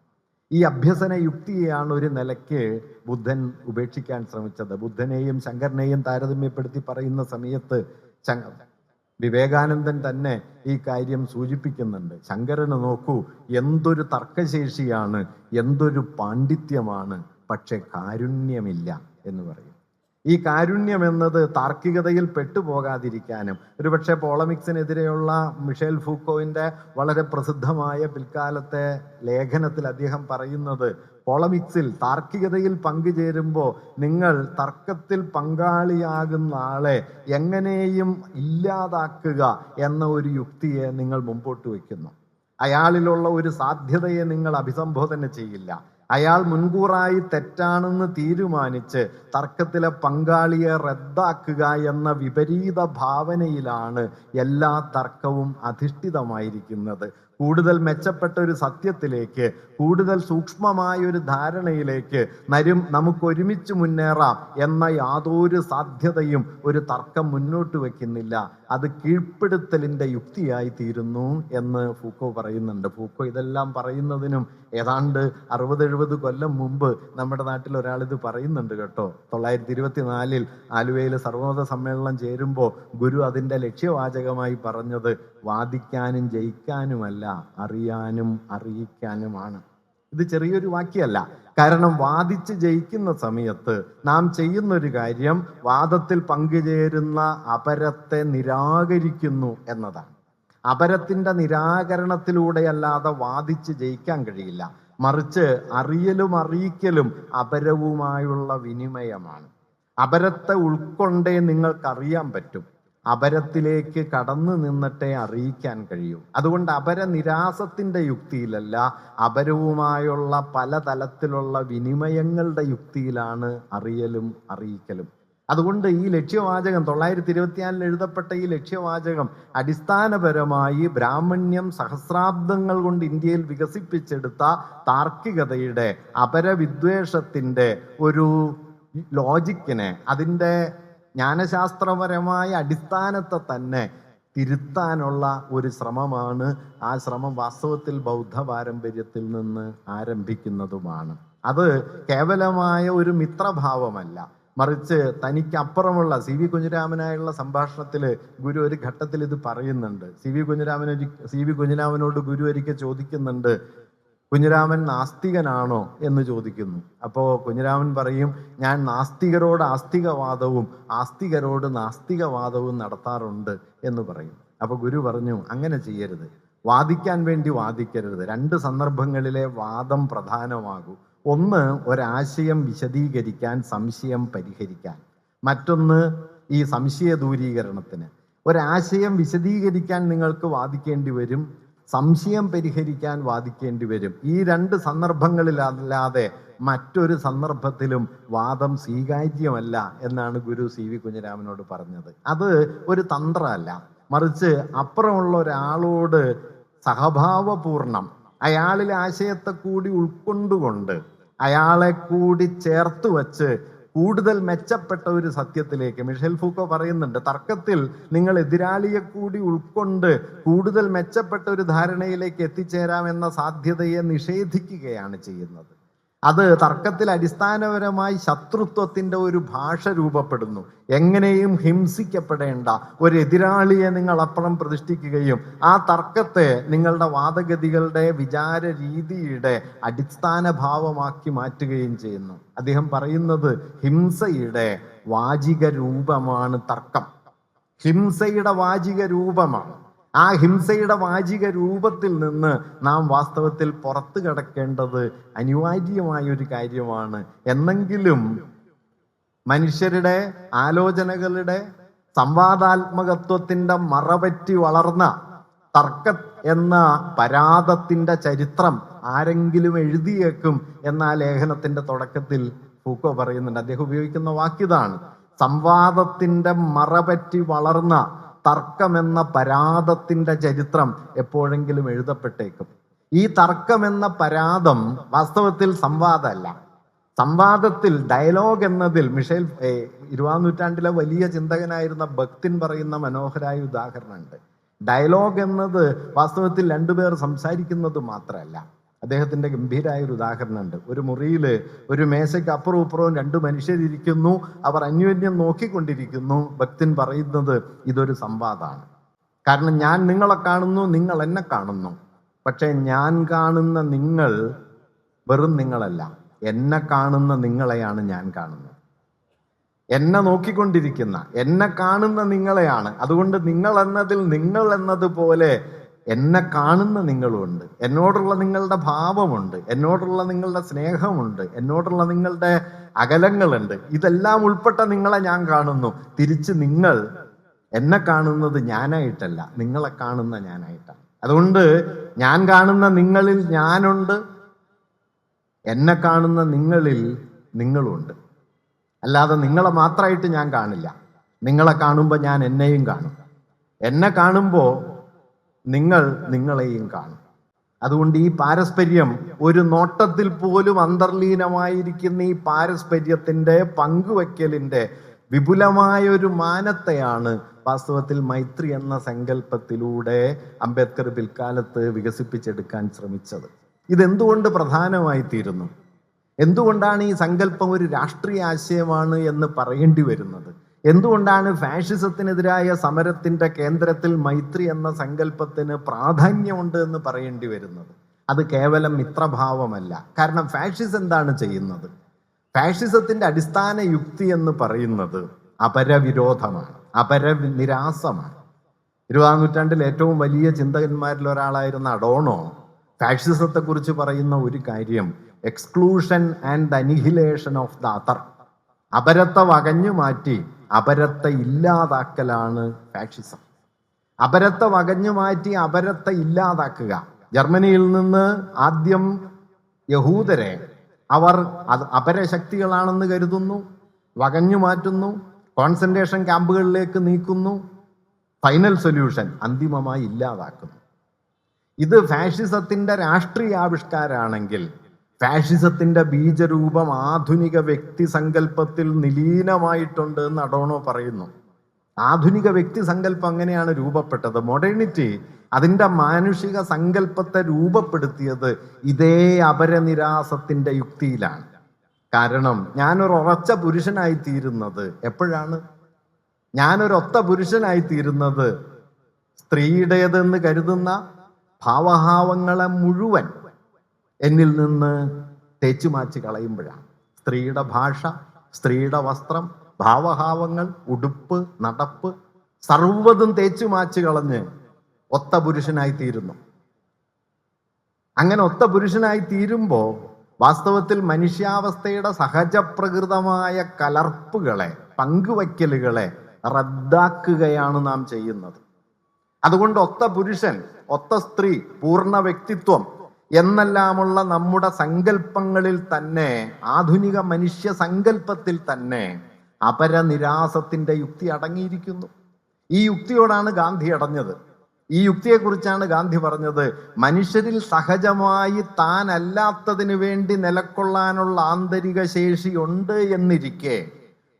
ഈ അഭ്യസന യുക്തിയെയാണ് ഒരു നിലയ്ക്ക് ബുദ്ധൻ ഉപേക്ഷിക്കാൻ ശ്രമിച്ചത്. ബുദ്ധനെയും ശങ്കരനെയും താരതമ്യപ്പെടുത്തി പറയുന്ന സമയത്ത് വിവേകാനന്ദൻ തന്നെ ഈ കാര്യം സൂചിപ്പിക്കുന്നുണ്ട്. ശങ്കരന് നോക്കൂ, എന്തൊരു തർക്കശേഷിയാണ്, എന്തൊരു പാണ്ഡിത്യമാണ്, പക്ഷെ കാരുണ്യമില്ല എന്ന് പറയും. ഈ കാരുണ്യം എന്നത് താർക്കികതയിൽ പെട്ടുപോകാതിരിക്കാനും, ഒരുപക്ഷെ പോളമിക്സിനെതിരെയുള്ള മിഷേൽ ഫൂക്കോവിൻ്റെ വളരെ പ്രസിദ്ധമായ പിൽക്കാലത്തെ ലേഖനത്തിൽ അദ്ദേഹം പറയുന്നത്, പോളമിക്സിൽ താർക്കികതയിൽ പങ്കുചേരുമ്പോൾ നിങ്ങൾ തർക്കത്തിൽ പങ്കാളിയാകുന്ന ആളെ എങ്ങനെയും ഇല്ലാതാക്കുക എന്ന ഒരു യുക്തിയെ നിങ്ങൾ മുമ്പോട്ട് വയ്ക്കുന്നു. അയാളിലുള്ള ഒരു സാധ്യതയെ നിങ്ങൾ അഭിസംബോധന ചെയ്യില്ല. അയാൾ മുൻകൂറായി തെറ്റാണെന്ന് തീരുമാനിച്ച് തർക്കത്തിലെ പങ്കാളിയെ റദ്ദാക്കുക എന്ന വിപരീത ഭാവനയിലാണ് എല്ലാ തർക്കവും അധിഷ്ഠിതമായിരിക്കുന്നത്. കൂടുതൽ മെച്ചപ്പെട്ട ഒരു സത്യത്തിലേക്ക്, കൂടുതൽ സൂക്ഷ്മമായ ഒരു ധാരണയിലേക്ക് നമുക്കൊരുമിച്ച് മുന്നേറാം എന്ന യാതൊരു സാധ്യതയും ഒരു തർക്കം മുന്നോട്ട് വയ്ക്കുന്നില്ല. അത് കീഴ്പ്പെടുത്തലിൻ്റെ യുക്തിയായി തീരുന്നു എന്ന് ഫൂക്കോ പറയുന്നുണ്ട്. ഫൂക്കോ ഇതെല്ലാം പറയുന്നതിനും ഏതാണ്ട് 60-70 കൊല്ലം മുമ്പ് നമ്മുടെ നാട്ടിൽ ഒരാളിത് പറയുന്നുണ്ട് കേട്ടോ. 1924 ആലുവയിൽ സർവമത സമ്മേളനം ചേരുമ്പോൾ ഗുരു അതിൻ്റെ ലക്ഷ്യവാചകമായി പറഞ്ഞത് വാദിക്കാനും ജയിക്കാനുമല്ല, അറിയാനും അറിയിക്കാനുമാണ്. ഇത് ചെറിയൊരു വാക്യമല്ല. കാരണം വാദിച്ച് ജയിക്കുന്ന സമയത്ത് നാം ചെയ്യുന്നൊരു കാര്യം വാദത്തിൽ പങ്കുചേരുന്ന അപരത്തെ നിരാകരിക്കുന്നു എന്നതാണ്. അപരത്തിൻ്റെ നിരാകരണത്തിലൂടെയല്ലാതെ വാദിച്ച് ജയിക്കാൻ കഴിയില്ല. മറിച്ച് അറിയലും അറിയിക്കലും അപരവുമായുള്ള വിനിമയമാണ്. അപരത്തെ ഉൾക്കൊണ്ടേ നിങ്ങൾക്കറിയാൻ പറ്റും. അപരത്തിലേക്ക് കടന്നു നിന്നിട്ടേ അറിയിക്കാൻ കഴിയൂ. അതുകൊണ്ട് അപരനിരാസത്തിൻ്റെ യുക്തിയിലല്ല, അപരവുമായുള്ള പലതലത്തിലുള്ള വിനിമയങ്ങളുടെ യുക്തിയിലാണ് അറിയലും അറിയിക്കലും. അതുകൊണ്ട് ഈ ലക്ഷ്യവാചകം 1924 എഴുതപ്പെട്ട ഈ ലക്ഷ്യവാചകം അടിസ്ഥാനപരമായി ബ്രാഹ്മണ്യം സഹസ്രാബ്ദങ്ങൾ കൊണ്ട് ഇന്ത്യയിൽ വികസിപ്പിച്ചെടുത്ത താർക്കികതയുടെ, അപരവിദ്വേഷത്തിൻ്റെ ഒരു ലോജിക്കിനെ, അതിൻ്റെ ജ്ഞാനശാസ്ത്രപരമായ അടിസ്ഥാനത്തെ തന്നെ തിരുത്താനുള്ള ഒരു ശ്രമമാണ്. ആ ശ്രമം വാസ്തവത്തിൽ ബൗദ്ധ പാരമ്പര്യത്തിൽ നിന്ന് ആരംഭിക്കുന്നതുമാണ്. അത് കേവലമായ ഒരു മിത്രഭാവമല്ല, മറിച്ച് തനിക്കപ്പുറമുള്ള സി വി കുഞ്ഞിരാമനായുള്ള സംഭാഷണത്തിൽ ഗുരു ഒരു ഘട്ടത്തിൽ ഇത് പറയുന്നുണ്ട്. സി വി കുഞ്ഞിരാമനോട് ഗുരു ഒരിക്കൽ ചോദിക്കുന്നുണ്ട്, കുഞ്ഞിരാമൻ നാസ്തികനാണോ എന്ന് ചോദിക്കുന്നു. അപ്പോൾ കുഞ്ഞിരാമൻ പറയും, ഞാൻ നാസ്തികരോട് ആസ്തികവാദവും ആസ്തികരോട് നാസ്തികവാദവും നടത്താറുണ്ട് എന്ന് പറയും. അപ്പോൾ ഗുരു പറഞ്ഞു, അങ്ങനെ ചെയ്യരുത്, വാദിക്കാൻ വേണ്ടി വാദിക്കരുത്. 2 സന്ദർഭങ്ങളിലെ വാദം പ്രധാനമാകൂ. ഒന്ന്, ഒരാശയം വിശദീകരിക്കാൻ, സംശയം പരിഹരിക്കാൻ. മറ്റൊന്ന് ഈ സംശയ ദൂരീകരണത്തിന്. ഒരാശയം വിശദീകരിക്കാൻ നിങ്ങൾക്ക് വാദിക്കേണ്ടി വരും, സംശയം പരിഹരിക്കാൻ വാദിക്കേണ്ടി വരും. ഈ 2 സന്ദർഭങ്ങളിലല്ലാതെ മറ്റൊരു സന്ദർഭത്തിലും വാദം സ്വീകാര്യമല്ല എന്നാണ് ഗുരു സി വി കുഞ്ഞിരാമനോട് പറഞ്ഞത്. അത് ഒരു തന്ത്രമല്ല, മറിച്ച് അപ്പുറമുള്ള ഒരാളോട് സഹഭാവപൂർണം, അയാളിലെ ആശയത്തെ കൂടി ഉൾക്കൊണ്ടുകൊണ്ട് അയാളെ കൂടി ചേർത്ത് വച്ച് കൂടുതൽ മെച്ചപ്പെട്ട ഒരു സത്യത്തിലേക്ക്. മിഷേൽ ഫൂക്കോ പറയുന്നുണ്ട്, തർക്കത്തിൽ നിങ്ങൾ എതിരാളിയെ കൂടി ഉൾക്കൊണ്ട് കൂടുതൽ മെച്ചപ്പെട്ട ഒരു ധാരണയിലേക്ക് എത്തിച്ചേരാമെന്ന സാധ്യതയെ നിഷേധിക്കുകയാണ് ചെയ്യുന്നത്. അത് തർക്കത്തിൽ അടിസ്ഥാനപരമായി ശത്രുത്വത്തിൻ്റെ ഒരു ഭാഷ രൂപപ്പെടുന്നു. എങ്ങനെയും ഹിംസിക്കപ്പെടേണ്ട ഒരു എതിരാളിയെ നിങ്ങൾ അപ്പുറം പ്രതിഷ്ഠിക്കുകയും ആ തർക്കത്തെ നിങ്ങളുടെ വാദഗതികളുടെ വിചാര രീതിയുടെ അടിസ്ഥാന ഭാവമാക്കി മാറ്റുകയും ചെയ്യുന്നു. അദ്ദേഹം പറയുന്നത് ഹിംസയുടെ വാചിക രൂപമാണ് തർക്കം. ഹിംസയുടെ വാചിക രൂപമാണ്. ആ ഹിംസയുടെ വാചിക രൂപത്തിൽ നിന്ന് നാം വാസ്തവത്തിൽ പുറത്തു കടക്കേണ്ടത് അനിവാര്യമായൊരു കാര്യമാണ്. എന്നെങ്കിലും മനുഷ്യരുടെ ആലോചനകളുടെ സംവാദാത്മകത്വത്തിൻ്റെ മറപറ്റി വളർന്ന തർക്ക എന്ന പരാതത്തിൻ്റെ ചരിത്രം ആരെങ്കിലും എഴുതിയേക്കും എന്ന ആ ലേഖനത്തിൻ്റെ തുടക്കത്തിൽ ഫൂക്കോ പറയുന്നുണ്ട്. അദ്ദേഹം ഉപയോഗിക്കുന്ന വാക്കിതാണ്, സംവാദത്തിൻ്റെ മറപറ്റി വളർന്ന തർക്കമെന്ന പരാതത്തിൻ്റെ ചരിത്രം എപ്പോഴെങ്കിലും എഴുതപ്പെട്ടേക്കും. ഈ തർക്കമെന്ന പരാതം വാസ്തവത്തിൽ സംവാദമല്ല. സംവാദത്തിൽ, ഡയലോഗ് എന്നതിൽ മിഷേൽ 20-ാം നൂറ്റാണ്ടിലെ വലിയ ചിന്തകനായിരുന്ന ബക്തിൻ പറയുന്ന മനോഹരായ ഉദാഹരണമുണ്ട്. ഡയലോഗ് എന്നത് വാസ്തവത്തിൽ രണ്ടുപേർ സംസാരിക്കുന്നത് മാത്രമല്ല. അദ്ദേഹത്തിന്റെ ഗംഭീരായ ഒരു ഉദാഹരണമുണ്ട്. ഒരു മുറിയിൽ ഒരു മേശയ്ക്ക് അപ്പുറവും ഇപ്പുറവും രണ്ട് മനുഷ്യരിയ്ക്കുന്നു. അവർ അന്യോന്യം നോക്കിക്കൊണ്ടിരിക്കുന്നു. ഭക്തൻ പറയുന്നത് ഇതൊരു സംവാദമാണ്. കാരണം ഞാൻ നിങ്ങളെ കാണുന്നു, നിങ്ങൾ എന്നെ കാണുന്നു. പക്ഷെ ഞാൻ കാണുന്ന നിങ്ങൾ വെറും നിങ്ങളല്ല, എന്നെ കാണുന്ന നിങ്ങളെയാണ് ഞാൻ കാണുന്നത്. എന്നെ നോക്കിക്കൊണ്ടിരിക്കുന്ന, എന്നെ കാണുന്ന നിങ്ങളെയാണ്. അതുകൊണ്ട് നിങ്ങൾ എന്നതിൽ നിങ്ങൾ എന്നതുപോലെ എന്നെ കാണുന്ന നിങ്ങളുമുണ്ട്. എന്നോടുള്ള നിങ്ങളുടെ ഭാവമുണ്ട്, എന്നോടുള്ള നിങ്ങളുടെ സ്നേഹമുണ്ട്, എന്നോടുള്ള നിങ്ങളുടെ അകലങ്ങളുണ്ട്. ഇതെല്ലാം ഉൾപ്പെട്ട നിങ്ങളെ ഞാൻ കാണുന്നു. തിരിച്ച് നിങ്ങൾ എന്നെ കാണുന്നത് ഞാനായിട്ടല്ല, നിങ്ങളെ കാണുന്ന ഞാനായിട്ടാണ്. അതുകൊണ്ട് ഞാൻ കാണുന്ന നിങ്ങളിൽ ഞാനുണ്ട്, എന്നെ കാണുന്ന നിങ്ങളിൽ നിങ്ങളുണ്ട്. അല്ലാതെ നിങ്ങളെ മാത്രമായിട്ട് ഞാൻ കാണില്ല. നിങ്ങളെ കാണുമ്പോൾ ഞാൻ എന്നെയും കാണും, എന്നെ കാണുമ്പോൾ നിങ്ങൾ നിങ്ങളെയും കാണും. അതുകൊണ്ട് ഈ പാരസ്പര്യം, ഒരു നോട്ടത്തിൽ പോലും അന്തർലീനമായിരിക്കുന്ന ഈ പാരസ്പര്യത്തിന്റെ പങ്കുവയ്ക്കലിന്റെ വിപുലമായ ഒരു മാനത്തെയാണ് വാസ്തവത്തിൽ മൈത്രി എന്ന സങ്കല്പത്തിലൂടെ അംബേദ്കർ പിൽക്കാലത്ത് വികസിപ്പിച്ചെടുക്കാൻ ശ്രമിച്ചത്. ഇതെന്തുകൊണ്ട് പ്രധാനമായി തീരുന്നു? എന്തുകൊണ്ടാണ് ഈ സങ്കല്പം ഒരു രാഷ്ട്രീയ ആശയമാണ് എന്ന് പറയേണ്ടി വരുന്നത്? എന്തുകൊണ്ടാണ് ഫാഷിസത്തിനെതിരായ സമരത്തിന്റെ കേന്ദ്രത്തിൽ മൈത്രി എന്ന സങ്കല്പത്തിന് പ്രാധാന്യമുണ്ട് എന്ന് പറയേണ്ടി വരുന്നത്? അത് കേവലം മിത്രഭാവമല്ല. കാരണം ഫാഷിസം എന്താണ് ചെയ്യുന്നത്? ഫാഷിസത്തിന്റെ അടിസ്ഥാന യുക്തി എന്ന് പറയുന്നത് അപരവിരോധമാണ്, അപരനിരാസമാണ്. 20-ാം നൂറ്റാണ്ടിൽ ഏറ്റവും വലിയ ചിന്തകന്മാരിൽ ഒരാളായിരുന്ന അഡോണോ ഫാഷിസത്തെ കുറിച്ച് പറയുന്ന ഒരു കാര്യം exclusion and the annihilation of the other. അപരത്തെ വകഞ്ഞു മാറ്റി അപരത്തെ ഇല്ലാതാക്കലാണ് ഫാഷിസം. അപരത്തെ വകഞ്ഞു മാറ്റി അപരത്തെ ഇല്ലാതാക്കുക. ജർമ്മനിയിൽ നിന്ന് ആദ്യം യഹൂദരെ അവർ അപരശക്തികളാണെന്ന് കരുതുന്നു, വകഞ്ഞു മാറ്റുന്നു, കോൺസെൻട്രേഷൻ ക്യാമ്പുകളിലേക്ക് നീക്കുന്നു, ഫൈനൽ സൊല്യൂഷൻ അന്തിമമായി ഇല്ലാതാക്കുന്നു. ഇത് ഫാഷിസത്തിന്റെ രാഷ്ട്രീയാവിഷ്കാരാണെങ്കിൽ ഫാഷിസത്തിന്റെ ബീജരൂപം ആധുനിക വ്യക്തി സങ്കല്പത്തിൽ നിലീനമായിട്ടുണ്ട് എന്ന് അഡോണോ പറയുന്നു. ആധുനിക വ്യക്തി സങ്കല്പം അങ്ങനെയാണ് രൂപപ്പെട്ടത്. മോഡേണിറ്റി അതിൻ്റെ മാനുഷിക സങ്കല്പത്തെ രൂപപ്പെടുത്തിയത് ഇതേ അപരനിരാസത്തിന്റെ യുക്തിയിലാണ്. കാരണം ഞാനൊരു ഉറച്ച പുരുഷനായി തീരുന്നത് എപ്പോഴാണ്? ഞാനൊരൊത്ത പുരുഷനായി തീരുന്നത് സ്ത്രീയുടേതെന്ന് കരുതുന്ന ഭാവഭാവങ്ങളെ മുഴുവൻ എന്നിൽ നിന്ന് തേച്ചുമാച്ച് കളയുമ്പോഴാണ്. സ്ത്രീയുടെ ഭാഷ, സ്ത്രീയുടെ വസ്ത്രം, ഭാവഭാവങ്ങൾ, ഉടുപ്പ്, നടപ്പ് സർവ്വതും തേച്ചുമാച്ച് കളഞ്ഞ് ഒത്ത പുരുഷനായി തീരുന്നു. അങ്ങനെ ഒത്ത പുരുഷനായി തീരുമ്പോൾ വാസ്തവത്തിൽ മനുഷ്യാവസ്ഥയുടെ സഹജപ്രകൃതമായ കലർപ്പുകളെ, പങ്കുവയ്ക്കലുകളെ റദ്ദാക്കുകയാണ് നാം ചെയ്യുന്നത്. അതുകൊണ്ട് ഒത്ത പുരുഷൻ, ഒത്ത സ്ത്രീ, പൂർണ്ണ വ്യക്തിത്വം എന്നെല്ലാമുള്ള നമ്മുടെ സങ്കല്പങ്ങളിൽ തന്നെ, ആധുനിക മനുഷ്യ സങ്കല്പത്തിൽ തന്നെ അപരനിരാസത്തിന്റെ യുക്തി അടങ്ങിയിരിക്കുന്നു. ഈ യുക്തിയോടാണ് ഗാന്ധി അടഞ്ഞത്. ഈ യുക്തിയെക്കുറിച്ചാണ് ഗാന്ധി പറഞ്ഞത്, മനുഷ്യരിൽ സഹജമായി താൻ അല്ലാത്തതിന് വേണ്ടി നിലക്കൊള്ളാനുള്ള ആന്തരിക ശേഷി ഉണ്ട് എന്നിരിക്കെ,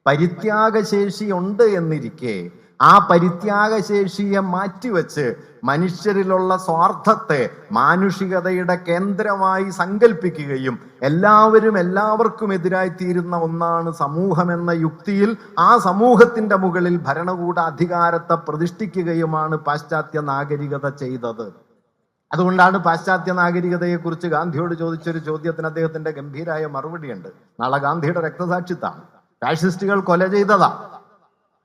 പരിത്യാഗശേഷി ഉണ്ട് എന്നിരിക്കെ, ആ പരിത്യാഗശേഷിയെ മാറ്റിവെച്ച് മനുഷ്യരിലുള്ള സ്വാർത്ഥത്തെ മാനുഷികതയുടെ കേന്ദ്രമായി സങ്കല്പിക്കുകയും എല്ലാവരും എല്ലാവർക്കും എതിരായി തീരുന്ന ഒന്നാണ് സമൂഹം എന്ന യുക്തിയിൽ ആ സമൂഹത്തിന്റെ മുകളിൽ ഭരണകൂട അധികാരത്തെ പ്രതിഷ്ഠിക്കുകയുമാണ് പാശ്ചാത്യ നാഗരികത ചെയ്തത്. അതുകൊണ്ടാണ് പാശ്ചാത്യ നാഗരികതയെക്കുറിച്ച് ഗാന്ധിയോട് ചോദിച്ചൊരു ചോദ്യത്തിന് അദ്ദേഹത്തിന്റെ ഗംഭീരായ മറുപടിയുണ്ട്. നാളെ ഗാന്ധിയുടെ രക്തസാക്ഷിത്താണ്. ഫാഷിസ്റ്റുകൾ കൊല ചെയ്തതാ.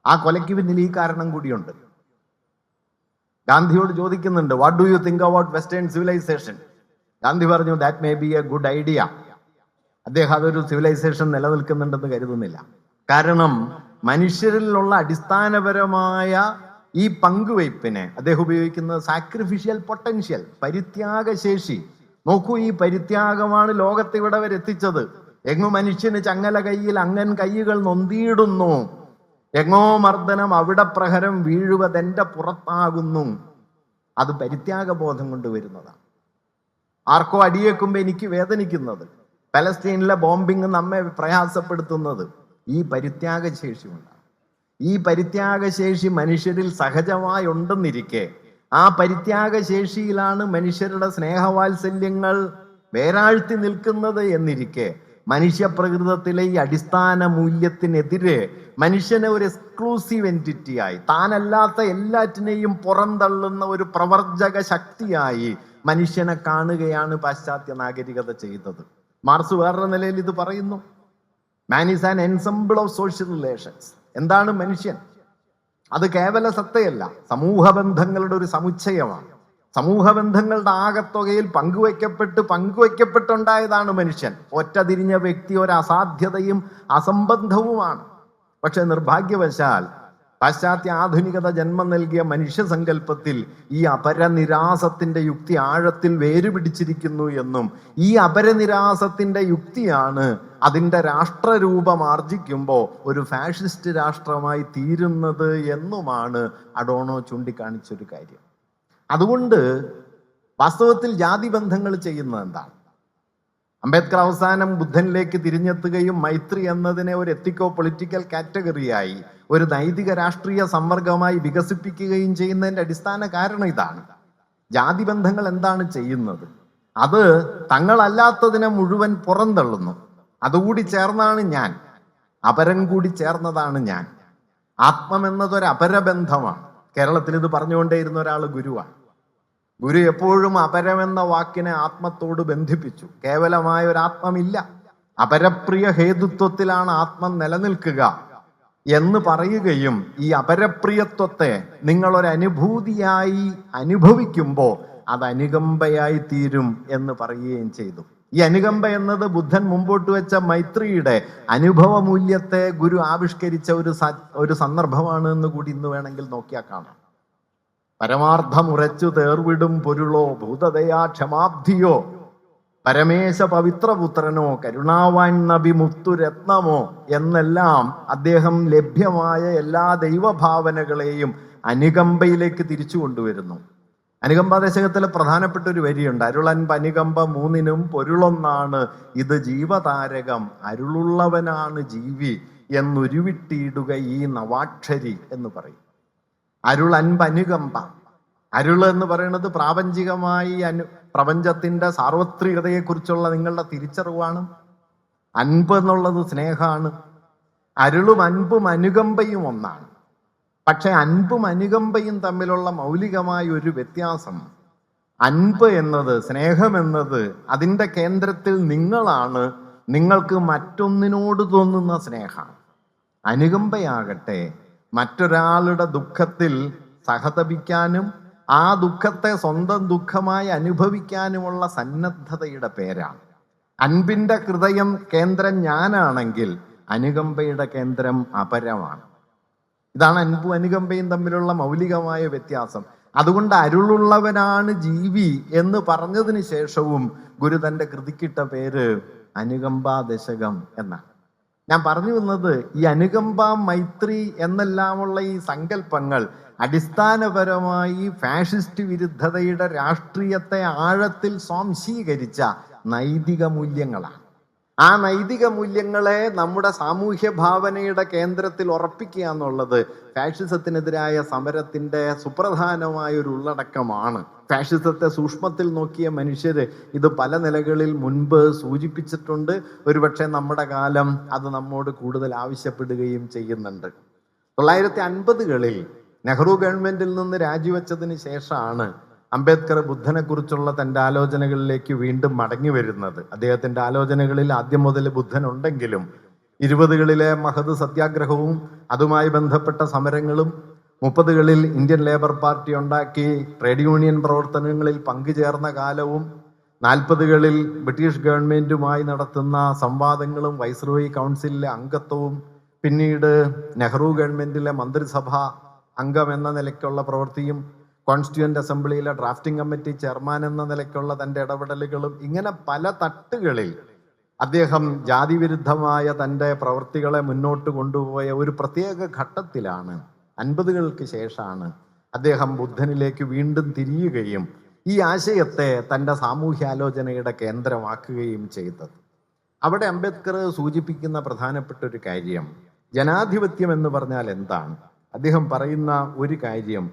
ആ കൊലയ്ക്ക് പിന്നിൽ ഈ കാരണം കൂടിയുണ്ട്. ഗാന്ധിയോട് ചോദിക്കുന്നുണ്ട്, what do you think about western civilisation? Gandhi പറഞ്ഞു, that may be a good idea. അദ്ദേഹം അതൊരു സിവിലൈസേഷൻ നിലനിൽക്കുന്നുണ്ടെന്ന് കരുതുന്നില്ല. കാരണം മനുഷ്യരിലുള്ള അടിസ്ഥാനപരമായ ഈ പങ്കുവയ്പ്പിനെ അദ്ദേഹം ഉപയോഗിക്കുന്നത് സാക്രിഫിഷ്യൽ പൊട്ടൻഷ്യൽ, പരിത്യാഗശേഷി. നോക്കൂ, ഈ പരിത്യാഗമാണ് ലോകത്തെ ഇവിടെ വരെ എത്തിച്ചത്. എങ്ങും മനുഷ്യന് ചങ്ങല കയ്യിൽ അങ്ങൻ കൈകൾ നൊന്തിയിടുന്നു, എങ്ങോ മർദ്ദനം അവിടെ പ്രഹരം വീഴുവതെന്റെ പുറത്താകുന്നു. അത് പരിത്യാഗബോധം കൊണ്ട് വരുന്നതാണ്. ആർക്കോ അടിയേക്കുമ്പോൾ എനിക്ക് വേദനിക്കുന്നത്, പലസ്തീനിലെ ബോംബിങ് നമ്മെ പ്രയാസപ്പെടുത്തുന്നത് ഈ പരിത്യാഗശേഷി കൊണ്ടാണ്. ഈ പരിത്യാഗശേഷി മനുഷ്യരിൽ സഹജമായി ഉണ്ടെന്നിരിക്കെ ആ പരിത്യാഗശേഷിയിലാണ് മനുഷ്യരുടെ സ്നേഹവാത്സല്യങ്ങൾ വേരാഴ്ത്തി നിൽക്കുന്നത് എന്നിരിക്കെ മനുഷ്യപ്രകൃതത്തിലെ ഈ അടിസ്ഥാന മൂല്യത്തിനെതിരെ മനുഷ്യനെ ഒരു എക്സ്ക്ലൂസീവ് എൻറ്റിറ്റിയായി, താനല്ലാത്ത എല്ലാറ്റിനെയും പുറന്തള്ളുന്ന ഒരു പ്രവർജക ശക്തിയായി മനുഷ്യനെ കാണുകയാണ് പാശ്ചാത്യ നാഗരികത ചെയ്തത്. മാർക്സ് വേറൊരു നിലയിൽ ഇത് പറയുന്നു. Man is an ensemble of social relations. എന്താണ് മനുഷ്യൻ? അത് കേവല സത്തയല്ല, സമൂഹ ബന്ധങ്ങളുടെ ഒരു സമുച്ചയമാണ്. സമൂഹ ബന്ധങ്ങളുടെ ആകത്തുകയിൽ പങ്കുവയ്ക്കപ്പെട്ടുണ്ടായതാണ് മനുഷ്യൻ. ഒറ്റ തിരിഞ്ഞ വ്യക്തി ഒരു അസാധ്യതയും അസംബന്ധവുമാണ്. പക്ഷെ നിർഭാഗ്യവശാൽ പാശ്ചാത്യ ആധുനികത ജന്മം നൽകിയ മനുഷ്യ സങ്കല്പത്തിൽ ഈ അപരനിരാസത്തിന്റെ യുക്തി ആഴത്തിൽ വേരുപിടിച്ചിരിക്കുന്നു എന്നും ഈ അപരനിരാസത്തിന്റെ യുക്തിയാണ് അതിൻ്റെ രാഷ്ട്രരൂപം ആർജിക്കുമ്പോൾ ഒരു ഫാഷിസ്റ്റ് രാഷ്ട്രമായി തീരുന്നത് എന്നുമാണ് അഡോണോ ചൂണ്ടിക്കാണിച്ചൊരു കാര്യം. അതുകൊണ്ട് വാസ്തവത്തിൽ ജാതി ബന്ധങ്ങൾ ചെയ്യുന്നത് എന്താണ്? അംബേദ്കർ അവസാനം ബുദ്ധനിലേക്ക് തിരിഞ്ഞെത്തുകയും മൈത്രി എന്നതിനെ ഒരു എത്തിക്കോ പൊളിറ്റിക്കൽ കാറ്റഗറിയായി, ഒരു നൈതിക രാഷ്ട്രീയ സമ്മർദ്ദമായി വികസിപ്പിക്കുകയും ചെയ്യുന്നതിൻ്റെ അടിസ്ഥാന കാരണം ഇതാണ്. ജാതി ബന്ധങ്ങൾ എന്താണ് ചെയ്യുന്നത്? അത് തങ്ങളല്ലാത്തതിനെ മുഴുവൻ പുറന്തള്ളുന്നു. അതുകൂടി ചേർന്നാണ് ഞാൻ, അപരം കൂടി ചേർന്നതാണ് ഞാൻ. ആത്മം എന്നതൊരു അപരബന്ധമാണ്. കേരളത്തിൽ ഇത് പറഞ്ഞുകൊണ്ടേയിരുന്ന ഒരാൾ ഗുരുവാണ്. ഗുരു എപ്പോഴും അപരമെന്ന വാക്കിനെ ആത്മത്തോട് ബന്ധിപ്പിച്ചു. കേവലമായ ഒരു ആത്മമില്ല, അപരപ്രിയ ഹേതുത്വത്തിലാണ് ആത്മം നിലനിൽക്കുക എന്ന് പറയുകയും ഈ അപരപ്രിയത്വത്തെ നിങ്ങളൊരു അനുഭൂതിയായി അനുഭവിക്കുമ്പോൾ അത് അനുകമ്പയായി തീരും എന്ന് പറയുകയും ചെയ്തു. ഈ അനുകമ്പ എന്നത് ബുദ്ധൻ മുമ്പോട്ട് വെച്ച മൈത്രിയുടെ അനുഭവ മൂല്യത്തെ ഗുരു ആവിഷ്കരിച്ച ഒരു സന്ദർഭമാണ് എന്ന് കൂടി ഇന്ന് വേണമെങ്കിൽ നോക്കിയാൽ കാണാം. പരമാർത്ഥമുറച്ചു തേർവിടും പൊരുളോ ഭൂതദയാ ക്ഷമാബ്ധിയോ പരമേശ പവിത്രപുത്രനോ കരുണാവാൻ നബി മുത്തുരത്നമോ എന്നെല്ലാം അദ്ദേഹം ലഭ്യമായ എല്ലാ ദൈവഭാവനകളെയും അനുകമ്പയിലേക്ക് തിരിച്ചു കൊണ്ടുവരുന്നു. അനുകമ്പ ദശകത്തിലെ പ്രധാനപ്പെട്ട ഒരു വരിയുണ്ട്: അരുളൻപ് അനുകമ്പ മൂന്നിനും പൊരുളൊന്നാണ്, ഇത് ജീവതാരകം, അരുളുള്ളവനാണ് ജീവി എന്നുരുവിട്ടിയിടുക ഈ നവാക്ഷരി എന്ന് പറയും. അരുളൻപ് അനുകമ്പ. അരുൾ എന്ന് പറയുന്നത് പ്രാപഞ്ചികമായി പ്രപഞ്ചത്തിന്റെ സാർവത്രികതയെക്കുറിച്ചുള്ള നിങ്ങളുടെ തിരിച്ചറിവാണ്. അൻപ് എന്നുള്ളത് സ്നേഹമാണ്. അരുളും അൻപും അനുകമ്പയും ഒന്നാണ്. പക്ഷെ അൻപും അനുകമ്പയും തമ്മിലുള്ള മൗലികമായ ഒരു വ്യത്യാസം, അൻപ് എന്നത്, സ്നേഹം എന്നത് അതിൻ്റെ കേന്ദ്രത്തിൽ നിങ്ങളാണ്, നിങ്ങൾക്ക് മറ്റൊന്നിനോട് തോന്നുന്ന സ്നേഹം. അനുകമ്പയാകട്ടെ മറ്റൊരാളുടെ ദുഃഖത്തിൽ സഹതപിക്കാനും ആ ദുഃഖത്തെ സ്വന്തം ദുഃഖമായി അനുഭവിക്കാനുമുള്ള സന്നദ്ധതയുടെ പേരാണ്. അൻപിൻ്റെ ഹൃദയം കേന്ദ്രം ഞാനാണെങ്കിൽ അനുകമ്പയുടെ കേന്ദ്രം അപരമാണ്. ഇതാണ് അൻപും അനുകമ്പയും തമ്മിലുള്ള മൗലികമായ വ്യത്യാസം. അതുകൊണ്ട് അരുളുള്ളവനാണ് ജീവി എന്ന് പറഞ്ഞതിന് ശേഷവും ഗുരു തൻ്റെ കൃതിക്കിട്ട പേര് അനുകമ്പാ ദശകം എന്നാണ്. ഞാൻ പറഞ്ഞു വന്നത്, ഈ അനുകമ്പ, മൈത്രി എന്നെല്ലാമുള്ള ഈ സങ്കല്പങ്ങൾ അടിസ്ഥാനപരമായി ഫാഷിസ്റ്റ് വിരുദ്ധതയുടെ രാഷ്ട്രീയത്തെ ആഴത്തിൽ സ്വാംശീകരിച്ച നൈതിക മൂല്യങ്ങളാണ്. ആ നൈതിക മൂല്യങ്ങളെ നമ്മുടെ സാമൂഹ്യ ഭാവനയുടെ കേന്ദ്രത്തിൽ ഉറപ്പിക്കുക എന്നുള്ളത് ഫാഷിസത്തിനെതിരായ സമരത്തിൻ്റെ സുപ്രധാനമായ ഒരു ഉള്ളടക്കമാണ്. ഫാഷിസത്തെ സൂക്ഷ്മത്തിൽ നോക്കിയ മനുഷ്യർ ഇത് പല നിലകളിൽ മുൻപ് സൂചിപ്പിച്ചിട്ടുണ്ട്. ഒരുപക്ഷെ നമ്മുടെ കാലം അത് നമ്മോട് കൂടുതൽ ആവശ്യപ്പെടുകയും ചെയ്യുന്നുണ്ട്. 1950കളിൽ നെഹ്റു ഗവൺമെന്റിൽ നിന്ന് രാജിവെച്ചതിന് ശേഷമാണ് അംബേദ്കർ ബുദ്ധനെ കുറിച്ചുള്ള തൻ്റെ ആലോചനകളിലേക്ക് വീണ്ടും മടങ്ങി വരുന്നത്. അദ്ദേഹത്തിൻ്റെ ആലോചനകളിൽ ആദ്യം മുതൽ ബുദ്ധൻ ഉണ്ടെങ്കിലും 20കളിലെ മഹത് സത്യാഗ്രഹവും അതുമായി ബന്ധപ്പെട്ട സമരങ്ങളും 30കളിൽ ഇന്ത്യൻ ലേബർ പാർട്ടി ഉണ്ടാക്കി ട്രേഡ് യൂണിയൻ പ്രവർത്തനങ്ങളിൽ പങ്കുചേർന്ന കാലവും 40കളിൽ ബ്രിട്ടീഷ് ഗവൺമെൻറ്റുമായി നടത്തുന്ന സംവാദങ്ങളും വൈസ്രോയി കൗൺസിലിലെ അംഗത്വവും പിന്നീട് നെഹ്റു ഗവൺമെൻറ്റിലെ മന്ത്രിസഭ അംഗം എന്ന നിലയ്ക്കുള്ള പ്രവൃത്തിയും കോൺസ്റ്റിറ്റ്യൂവൻ്റ് അസംബ്ലിയിലെ ഡ്രാഫ്റ്റിംഗ് കമ്മിറ്റി ചെയർമാൻ എന്ന നിലയ്ക്കുള്ള തൻ്റെ ഇടപെടലുകളും, ഇങ്ങനെ പല തട്ടുകളിൽ അദ്ദേഹം ജാതിവിരുദ്ധമായ തൻ്റെ പ്രവൃത്തികളെ മുന്നോട്ട് കൊണ്ടുപോയ ഒരു പ്രത്യേക ഘട്ടത്തിലാണ്, 50കൾക്ക് ശേഷമാണ് അദ്ദേഹം ബുദ്ധനിലേക്ക് വീണ്ടും തിരിയുകയും ഈ ആശയത്തെ തൻ്റെ സാമൂഹ്യാലോചനയുടെ കേന്ദ്രമാക്കുകയും ചെയ്തത്. അവിടെ അംബേദ്കർ സൂചിപ്പിക്കുന്ന പ്രധാനപ്പെട്ട ഒരു കാര്യം, ജനാധിപത്യം എന്ന് പറഞ്ഞാൽ എന്താണ്? അദ്ദേഹം പറയുന്ന ഒരു കാര്യം,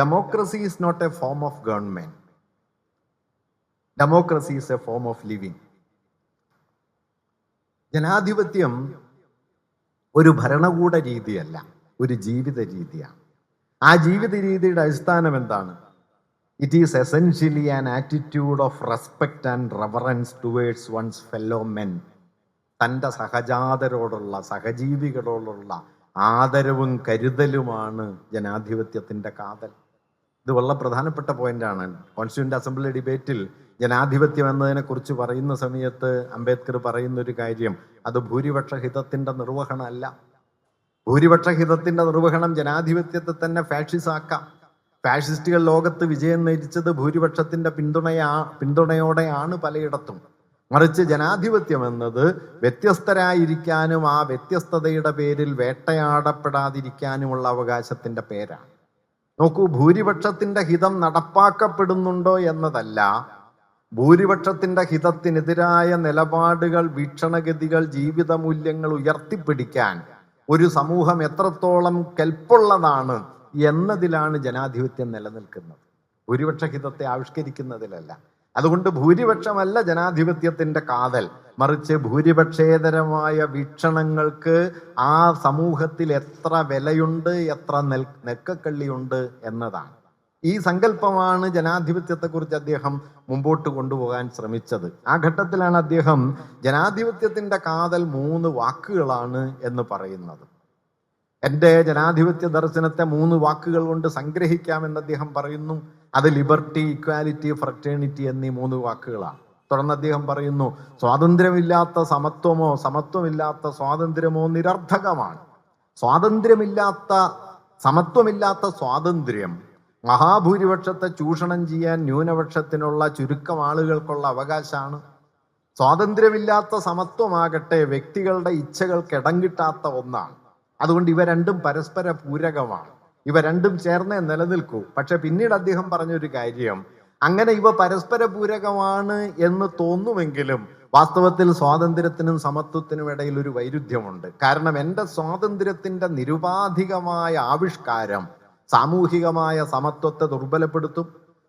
democracy is not a form of government, democracy is a form of living. ജനാധിപത്യം ഒരു ഭരണകൂട രീതിയല്ല, ഒരു ജീവിത രീതിയാണ്. ആ ജീവിത രീതിയുടെ അടിസ്ഥാനം എന്താണ്? It is essentially an attitude of respect and reverence towards one's fellow men. തൻ്റെ സഹജാതരോടുള്ള, സഹജീവികളോടുള്ള ആദരവും കരുതലുമാണ് ജനാധിപത്യത്തിൻ്റെ കാതൽ. ഇത് വളരെ പ്രധാനപ്പെട്ട പോയിന്റാണ്. കോൺസ്റ്റിറ്റ്യൂന്റ് അസംബ്ലി ഡിബേറ്റിൽ ജനാധിപത്യം എന്നതിനെക്കുറിച്ച് പറയുന്ന സമയത്ത് അംബേദ്കർ പറയുന്ന ഒരു കാര്യം, അത് ഭൂരിപക്ഷ ഹിതത്തിൻ്റെ നിർവഹണമല്ല. ഭൂരിപക്ഷ ഹിതത്തിൻ്റെ നിർവഹണം ജനാധിപത്യത്തെ തന്നെ ഫാഷിസാക്കാം. ഫാഷിസ്റ്റുകൾ ലോകത്ത് വിജയം നയിച്ചത് ഭൂരിപക്ഷത്തിൻ്റെ പിന്തുണയോടെയാണ് പലയിടത്തും. മറിച്ച് ജനാധിപത്യം എന്നത് വ്യത്യസ്തരായിരിക്കാനും ആ വ്യത്യസ്തതയുടെ പേരിൽ വേട്ടയാടപ്പെടാതിരിക്കാനുമുള്ള അവകാശത്തിൻ്റെ പേരാണ്. നോക്കൂ, ഭൂരിപക്ഷത്തിൻ്റെ ഹിതം നടപ്പാക്കപ്പെടുന്നുണ്ടോ എന്നതല്ല, ഭൂരിപക്ഷത്തിൻ്റെ ഹിതത്തിനെതിരായ നിലപാടുകൾ, വീക്ഷണഗതികൾ, ജീവിത മൂല്യങ്ങൾ ഉയർത്തിപ്പിടിക്കാൻ ഒരു സമൂഹം എത്രത്തോളം കെൽപ്പുള്ളതാണ് എന്നതിലാണ് ജനാധിപത്യം നിലനിൽക്കുന്നത്, ഭൂരിപക്ഷ ഹിതത്തെ ആവിഷ്കരിക്കുന്നതിലല്ല. അതുകൊണ്ട് ഭൂരിപക്ഷമല്ല ജനാധിപത്യത്തിൻ്റെ കാതൽ, മറിച്ച് ഭൂരിപക്ഷേതരമായ വീക്ഷണങ്ങൾക്ക് ആ സമൂഹത്തിൽ എത്ര വിലയുണ്ട്, എത്ര നെക്കക്കള്ളിയുണ്ട് എന്നതാണ്. ഈ സങ്കല്പമാണ് ജനാധിപത്യത്തെക്കുറിച്ച് അദ്ദേഹം മുമ്പോട്ട് കൊണ്ടുപോകാൻ ശ്രമിച്ചത്. ആ ഘട്ടത്തിലാണ് അദ്ദേഹം ജനാധിപത്യത്തിൻ്റെ കാതൽ 3 വാക്കുകളാണ് എന്ന് പറയുന്നത്. എൻ്റെ ജനാധിപത്യ ദർശനത്തെ 3 വാക്കുകൾ കൊണ്ട് സംഗ്രഹിക്കാമെന്ന് അദ്ദേഹം പറയുന്നു. അത് ലിബർട്ടി, ഇക്വാലിറ്റി, ഫ്രറ്റേണിറ്റി എന്നീ 3 വാക്കുകളാണ്. തുടർന്ന് അദ്ദേഹം പറയുന്നു, സ്വാതന്ത്ര്യമില്ലാത്ത സമത്വമോ സമത്വമില്ലാത്ത സ്വാതന്ത്ര്യമോ നിരർത്ഥകമാണ്. സമത്വമില്ലാത്ത സ്വാതന്ത്ര്യം മഹാഭൂരിപക്ഷത്തെ ചൂഷണം ചെയ്യാൻ ന്യൂനപക്ഷത്തിനുള്ള ചുരുക്കം ആളുകൾക്കുള്ള അവകാശമാണ്. സ്വാതന്ത്ര്യമില്ലാത്ത സമത്വമാകട്ടെ വ്യക്തികളുടെ ഇച്ഛകൾക്ക് ഇടം കിട്ടാത്ത ഒന്നാണ്. അതുകൊണ്ട് ഇവ രണ്ടും പരസ്പര പൂരകമാണ്, ഇവ രണ്ടും ചേർന്നേ നിലനിൽക്കൂ. പക്ഷെ പിന്നീട് അദ്ദേഹം പറഞ്ഞൊരു കാര്യം, അങ്ങനെ ഇവ പരസ്പര പൂരകമാണ് എന്ന് തോന്നുമെങ്കിലും വാസ്തവത്തിൽ സ്വാതന്ത്ര്യത്തിനും സമത്വത്തിനും ഇടയിൽ ഒരു വൈരുദ്ധ്യമുണ്ട്. കാരണം എൻ്റെ സ്വാതന്ത്ര്യത്തിൻ്റെ നിരുപാധികമായ ആവിഷ്കാരം സാമൂഹികമായ സമത്വത്തെ ദുർബലപ്പെടുത്തും.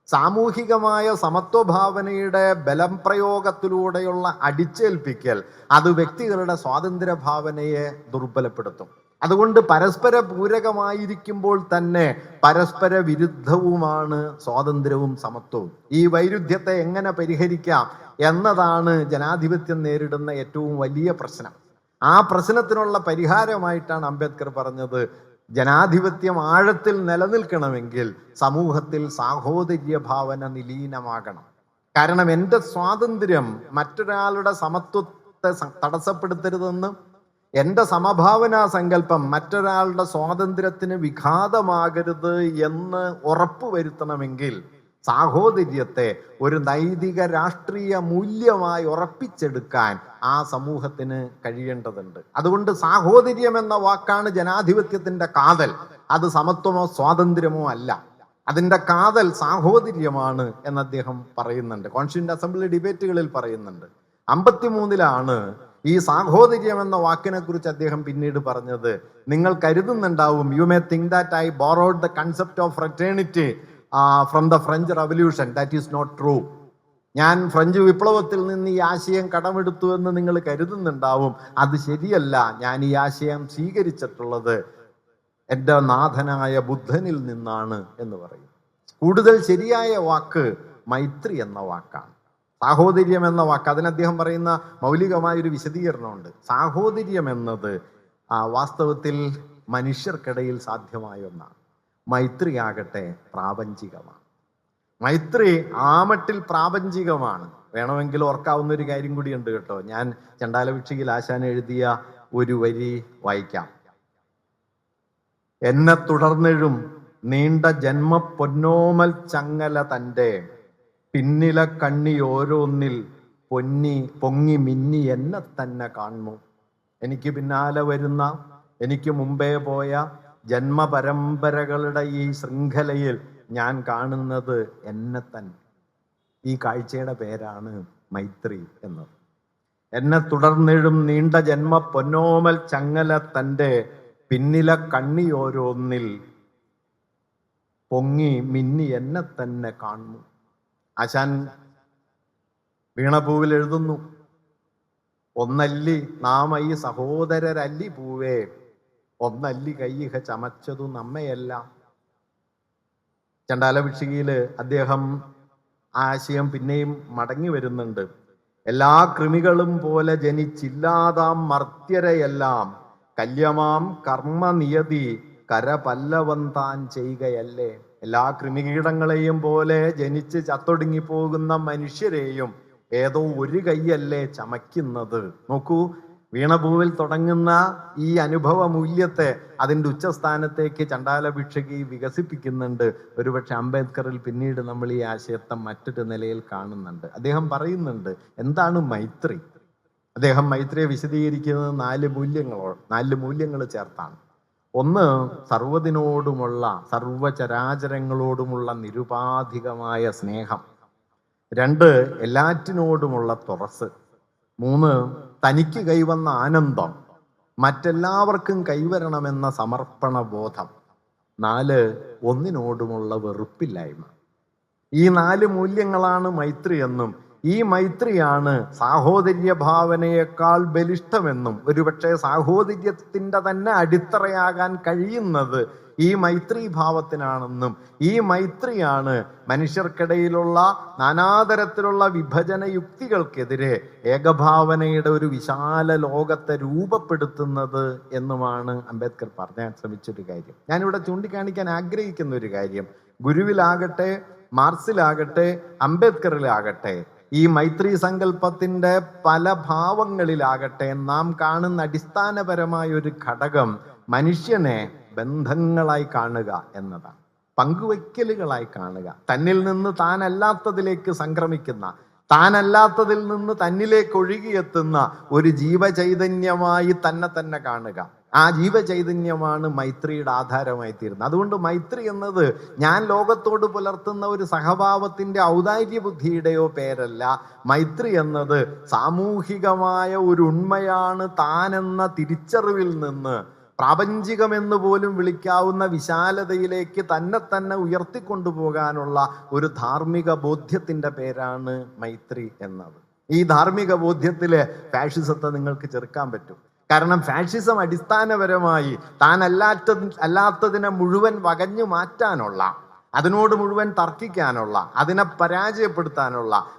സാമൂഹികമായ സമത്വഭാവനയുടെ ബലം പ്രയോഗത്തിലൂടെയുള്ള അടിച്ചേൽപ്പിക്കൽ അത് വ്യക്തികളുടെ സ്വാതന്ത്ര്യ ഭാവനയെ ദുർബലപ്പെടുത്തും. അതുകൊണ്ട് പരസ്പര പൂരകമായിരിക്കുമ്പോൾ തന്നെ പരസ്പര വിരുദ്ധവുമാണ് സ്വാതന്ത്ര്യവും സമത്വവും. ഈ വൈരുദ്ധ്യത്തെ എങ്ങനെ പരിഹരിക്കാം എന്നതാണ് ജനാധിപത്യം നേരിടുന്ന ഏറ്റവും വലിയ പ്രശ്നം. ആ പ്രശ്നത്തിനുള്ള പരിഹാരമായിട്ടാണ് അംബേദ്കർ പറഞ്ഞത്, ജനാധിപത്യം ആഴത്തിൽ നിലനിൽക്കണമെങ്കിൽ സമൂഹത്തിൽ സാഹോദര്യ ഭാവന നിലീനമാകണം. കാരണം എൻ്റെ സ്വാതന്ത്ര്യം മറ്റൊരാളുടെ സമത്വത്തെ തടസ്സപ്പെടുത്തരുതെന്നും എൻ്റെ സമഭാവനാ സങ്കല്പം മറ്റൊരാളുടെ സ്വാതന്ത്ര്യത്തിന് വിഘാതമാകരുത് എന്ന് ഉറപ്പുവരുത്തണമെങ്കിൽ സാഹോദര്യത്തെ ഒരു നൈതിക രാഷ്ട്രീയ മൂല്യമായി ഉറപ്പിച്ചെടുക്കാൻ ആ സമൂഹത്തിന് കഴിയേണ്ടതുണ്ട്. അതുകൊണ്ട് സാഹോദര്യം എന്ന വാക്കാണ് ജനാധിപത്യത്തിൻ്റെ കാതൽ. അത് സമത്വമോ സ്വാതന്ത്ര്യമോ അല്ല, അതിൻ്റെ കാതൽ സാഹോദര്യമാണ് എന്ന് അദ്ദേഹം പറയുന്നുണ്ട്. കോൺസ്റ്റിറ്റ്യൂന്റ് അസംബ്ലി ഡിബേറ്റുകളിൽ പറയുന്നുണ്ട്. 53 ഈ സാഹോദര്യം എന്ന വാക്കിനെ കുറിച്ച് അദ്ദേഹം പിന്നീട് പറഞ്ഞത്, നിങ്ങൾ കരുതുന്നുണ്ടാവും, you may think that I borrowed the concept of fraternity from the French revolution. That is not true. ഞാൻ ഫ്രഞ്ച് വിപ്ലവത്തിൽ നിന്ന് ഈ ആശയം കടമെടുത്തു എന്ന് നിങ്ങൾ കരുതുന്നുണ്ടാവും. അത് ശരിയല്ല. ഞാൻ ഈ ആശയം സ്വീകരിച്ചിട്ടുള്ളത് എൻ്റെ നാഥനായ ബുദ്ധനിൽ നിന്നാണ് എന്ന് പറയും. കൂടുതൽ ശരിയായ വാക്ക് മൈത്രി എന്ന വാക്കാണ്. സാഹോദര്യം എന്ന വാക്ക്, അതിന് അദ്ദേഹം പറയുന്ന മൗലികമായൊരു വിശദീകരണമുണ്ട്. സാഹോദര്യം എന്നത് വാസ്തവത്തിൽ മനുഷ്യർക്കിടയിൽ സാധ്യമായ ഒന്നാണ്. മൈത്രി ആകട്ടെ പ്രാപഞ്ചികമാണ്. മൈത്രി ആമട്ടിൽ പ്രാപഞ്ചികമാണ്. വേണമെങ്കിൽ ഓർക്കാവുന്ന ഒരു കാര്യം കൂടിയുണ്ട് കേട്ടോ. ഞാൻ ചണ്ടാലഭിക്ഷയിൽ ആശാൻ എഴുതിയ ഒരു വരി വായിക്കാം. എന്നെ തുടർന്നെഴും നീണ്ട ജന്മ പൊന്നോമൽ ചങ്ങല തൻ്റെ പിന്നിലെ കണ്ണി ഓരോന്നിൽ പൊങ്ങി മിന്നി എന്നെ തന്നെ കാണുന്നു. എനിക്ക് പിന്നാലെ വരുന്ന, എനിക്ക് മുമ്പേ പോയ ജന്മപരമ്പരകളുടെ ഈ ശൃംഖലയിൽ ഞാൻ കാണുന്നത് എന്നെ തന്നെ. ഈ കാഴ്ചയുടെ പേരാണ് മൈത്രി എന്നത്. എന്നെ തുടർന്നെഴും നീണ്ട ജന്മ പൊന്നോമൽ ചങ്ങല തൻ്റെ പിന്നിലെ കണ്ണിയോരോന്നിൽ പൊങ്ങി മിന്നി എന്നെ തന്നെ കാണുന്നു. ആശാൻ വീണപൂവിൽ എഴുതുന്നു, ഒന്നല്ലി നാമ ഈ സഹോദരരല്ലി പൂവേ, ഒന്നല്ലി കയ്യിഹ ചമച്ചതു നമ്മയെല്ലാം. ചണ്ഡാലഭിക്ഷുകിയില് അദ്ദേഹം ആശയം പിന്നെയും മടങ്ങി വരുന്നുണ്ട്. എല്ലാ കൃമികളും പോലെ ജനിച്ചില്ലാതാം മർത്യരെയെല്ലാം കല്യമാം കർമ്മനിയതി കരപല്ലവം താൻ ചെയ്യുകയല്ലേ. എല്ലാ കൃമികീടങ്ങളെയും പോലെ ജനിച്ച് ചത്തൊടുങ്ങിപ്പോകുന്ന മനുഷ്യരെയും ഏതോ ഒരു കൈയല്ലേ ചമയ്ക്കുന്നത്. നോക്കൂ, വീണപൂവിൽ തുടങ്ങുന്ന ഈ അനുഭവ മൂല്യത്തെ അതിൻ്റെ ഉച്ചസ്ഥാനത്തേക്ക് ചണ്ഡാലഭിക്ഷുകി വികസിപ്പിക്കുന്നുണ്ട്. ഒരുപക്ഷെ അംബേദ്കറിൽ പിന്നീട് നമ്മൾ ഈ ആശയത്തെ മറ്റൊരു നിലയിൽ കാണുന്നുണ്ട്. അദ്ദേഹം പറയുന്നുണ്ട് എന്താണ് മൈത്രി. അദ്ദേഹം മൈത്രിയെ വിശദീകരിക്കുന്നത് 4 മൂല്യങ്ങൾ ചേർത്താണ്. ഒന്ന്, സർവ്വതിനോടുമുള്ള സർവചരാചരങ്ങളോടുമുള്ള നിരുപാധികമായ സ്നേഹം. 2, എല്ലാറ്റിനോടുമുള്ള തുറസ്. 3, തനിക്ക് കൈവന്ന ആനന്ദം മറ്റെല്ലാവർക്കും കൈവരണമെന്ന സമർപ്പണ ബോധം. 4, ഒന്നിനോടുമുള്ള വെറുപ്പില്ലായ്മ. ഈ 4 മൂല്യങ്ങളാണ് മൈത്രി എന്നും ഈ മൈത്രിയാണ് സാഹോദര്യ ഭാവനയേക്കാൾ ബലിഷ്ഠമെന്നും ഒരുപക്ഷെ സാഹോദര്യത്തിൻ്റെ തന്നെ അടിത്തറയാകാൻ കഴിയുന്നത് ഈ മൈത്രി ഭാവത്തിനാണെന്നും ഈ മൈത്രിയാണ് മനുഷ്യർക്കിടയിലുള്ള നാനാതരത്തിലുള്ള വിഭജന യുക്തികൾക്കെതിരെ ഏകഭാവനയുടെ ഒരു വിശാല ലോകത്തെ രൂപപ്പെടുത്തുന്നത് എന്നുമാണ് അംബേദ്കർ പറയാൻ ശ്രമിച്ചൊരു കാര്യം. ഞാനിവിടെ ചൂണ്ടിക്കാണിക്കാൻ ആഗ്രഹിക്കുന്ന ഒരു കാര്യം, ഗുരുവിലാകട്ടെ, മാർക്സിലാകട്ടെ, അംബേദ്കറിലാകട്ടെ, ഈ മൈത്രി സങ്കല്പത്തിൻ്റെ പല ഭാവങ്ങളിലാകട്ടെ നാം കാണുന്ന അടിസ്ഥാനപരമായ ഒരു ഘടകം മനുഷ്യനെ ബന്ധങ്ങളായി കാണുക എന്നതാണ്. പങ്കുവയ്ക്കലുകളായി കാണുക, തന്നിൽ നിന്ന് താനല്ലാത്തതിലേക്ക് സംക്രമിക്കുന്ന, താനല്ലാത്തതിൽ നിന്ന് തന്നിലേക്ക് ഒഴുകിയെത്തുന്ന ഒരു ജീവചൈതന്യമായി തന്നെ കാണുക. ആ ജീവചൈതന്യമാണ് മൈത്രിയുടെ ആധാരമായി തീരുന്നത്. അതുകൊണ്ട് മൈത്രി എന്നത് ഞാൻ ലോകത്തോട് പുലർത്തുന്ന ഒരു സഹഭാവത്തിൻ്റെ ഔദാര്യ ബുദ്ധിയുടെയോ പേരല്ല. മൈത്രി എന്നത് സാമൂഹികമായ ഒരു ഉണ്മയാണ് താനെന്ന തിരിച്ചറിവിൽ നിന്ന് പ്രാപഞ്ചികമെന്ന് പോലും വിളിക്കാവുന്ന വിശാലതയിലേക്ക് തന്നെ ഉയർത്തിക്കൊണ്ടുപോകാനുള്ള ഒരു ധാർമ്മിക ബോധ്യത്തിൻ്റെ പേരാണ് മൈത്രി എന്നത്. ഈ ധാർമ്മിക ബോധ്യത്തിലെ ഫാഷിസത്തെ നിങ്ങൾക്ക് ചെറുക്കാൻ പറ്റും. കാരണം ഫാഷിസം അടിസ്ഥാനപരമായി അല്ലാത്തതിനെ മുഴുവൻ വകഞ്ഞു മാറ്റാനുള്ള, അതിനോട് മുഴുവൻ തർക്കിക്കാനുള്ള, അതിനെ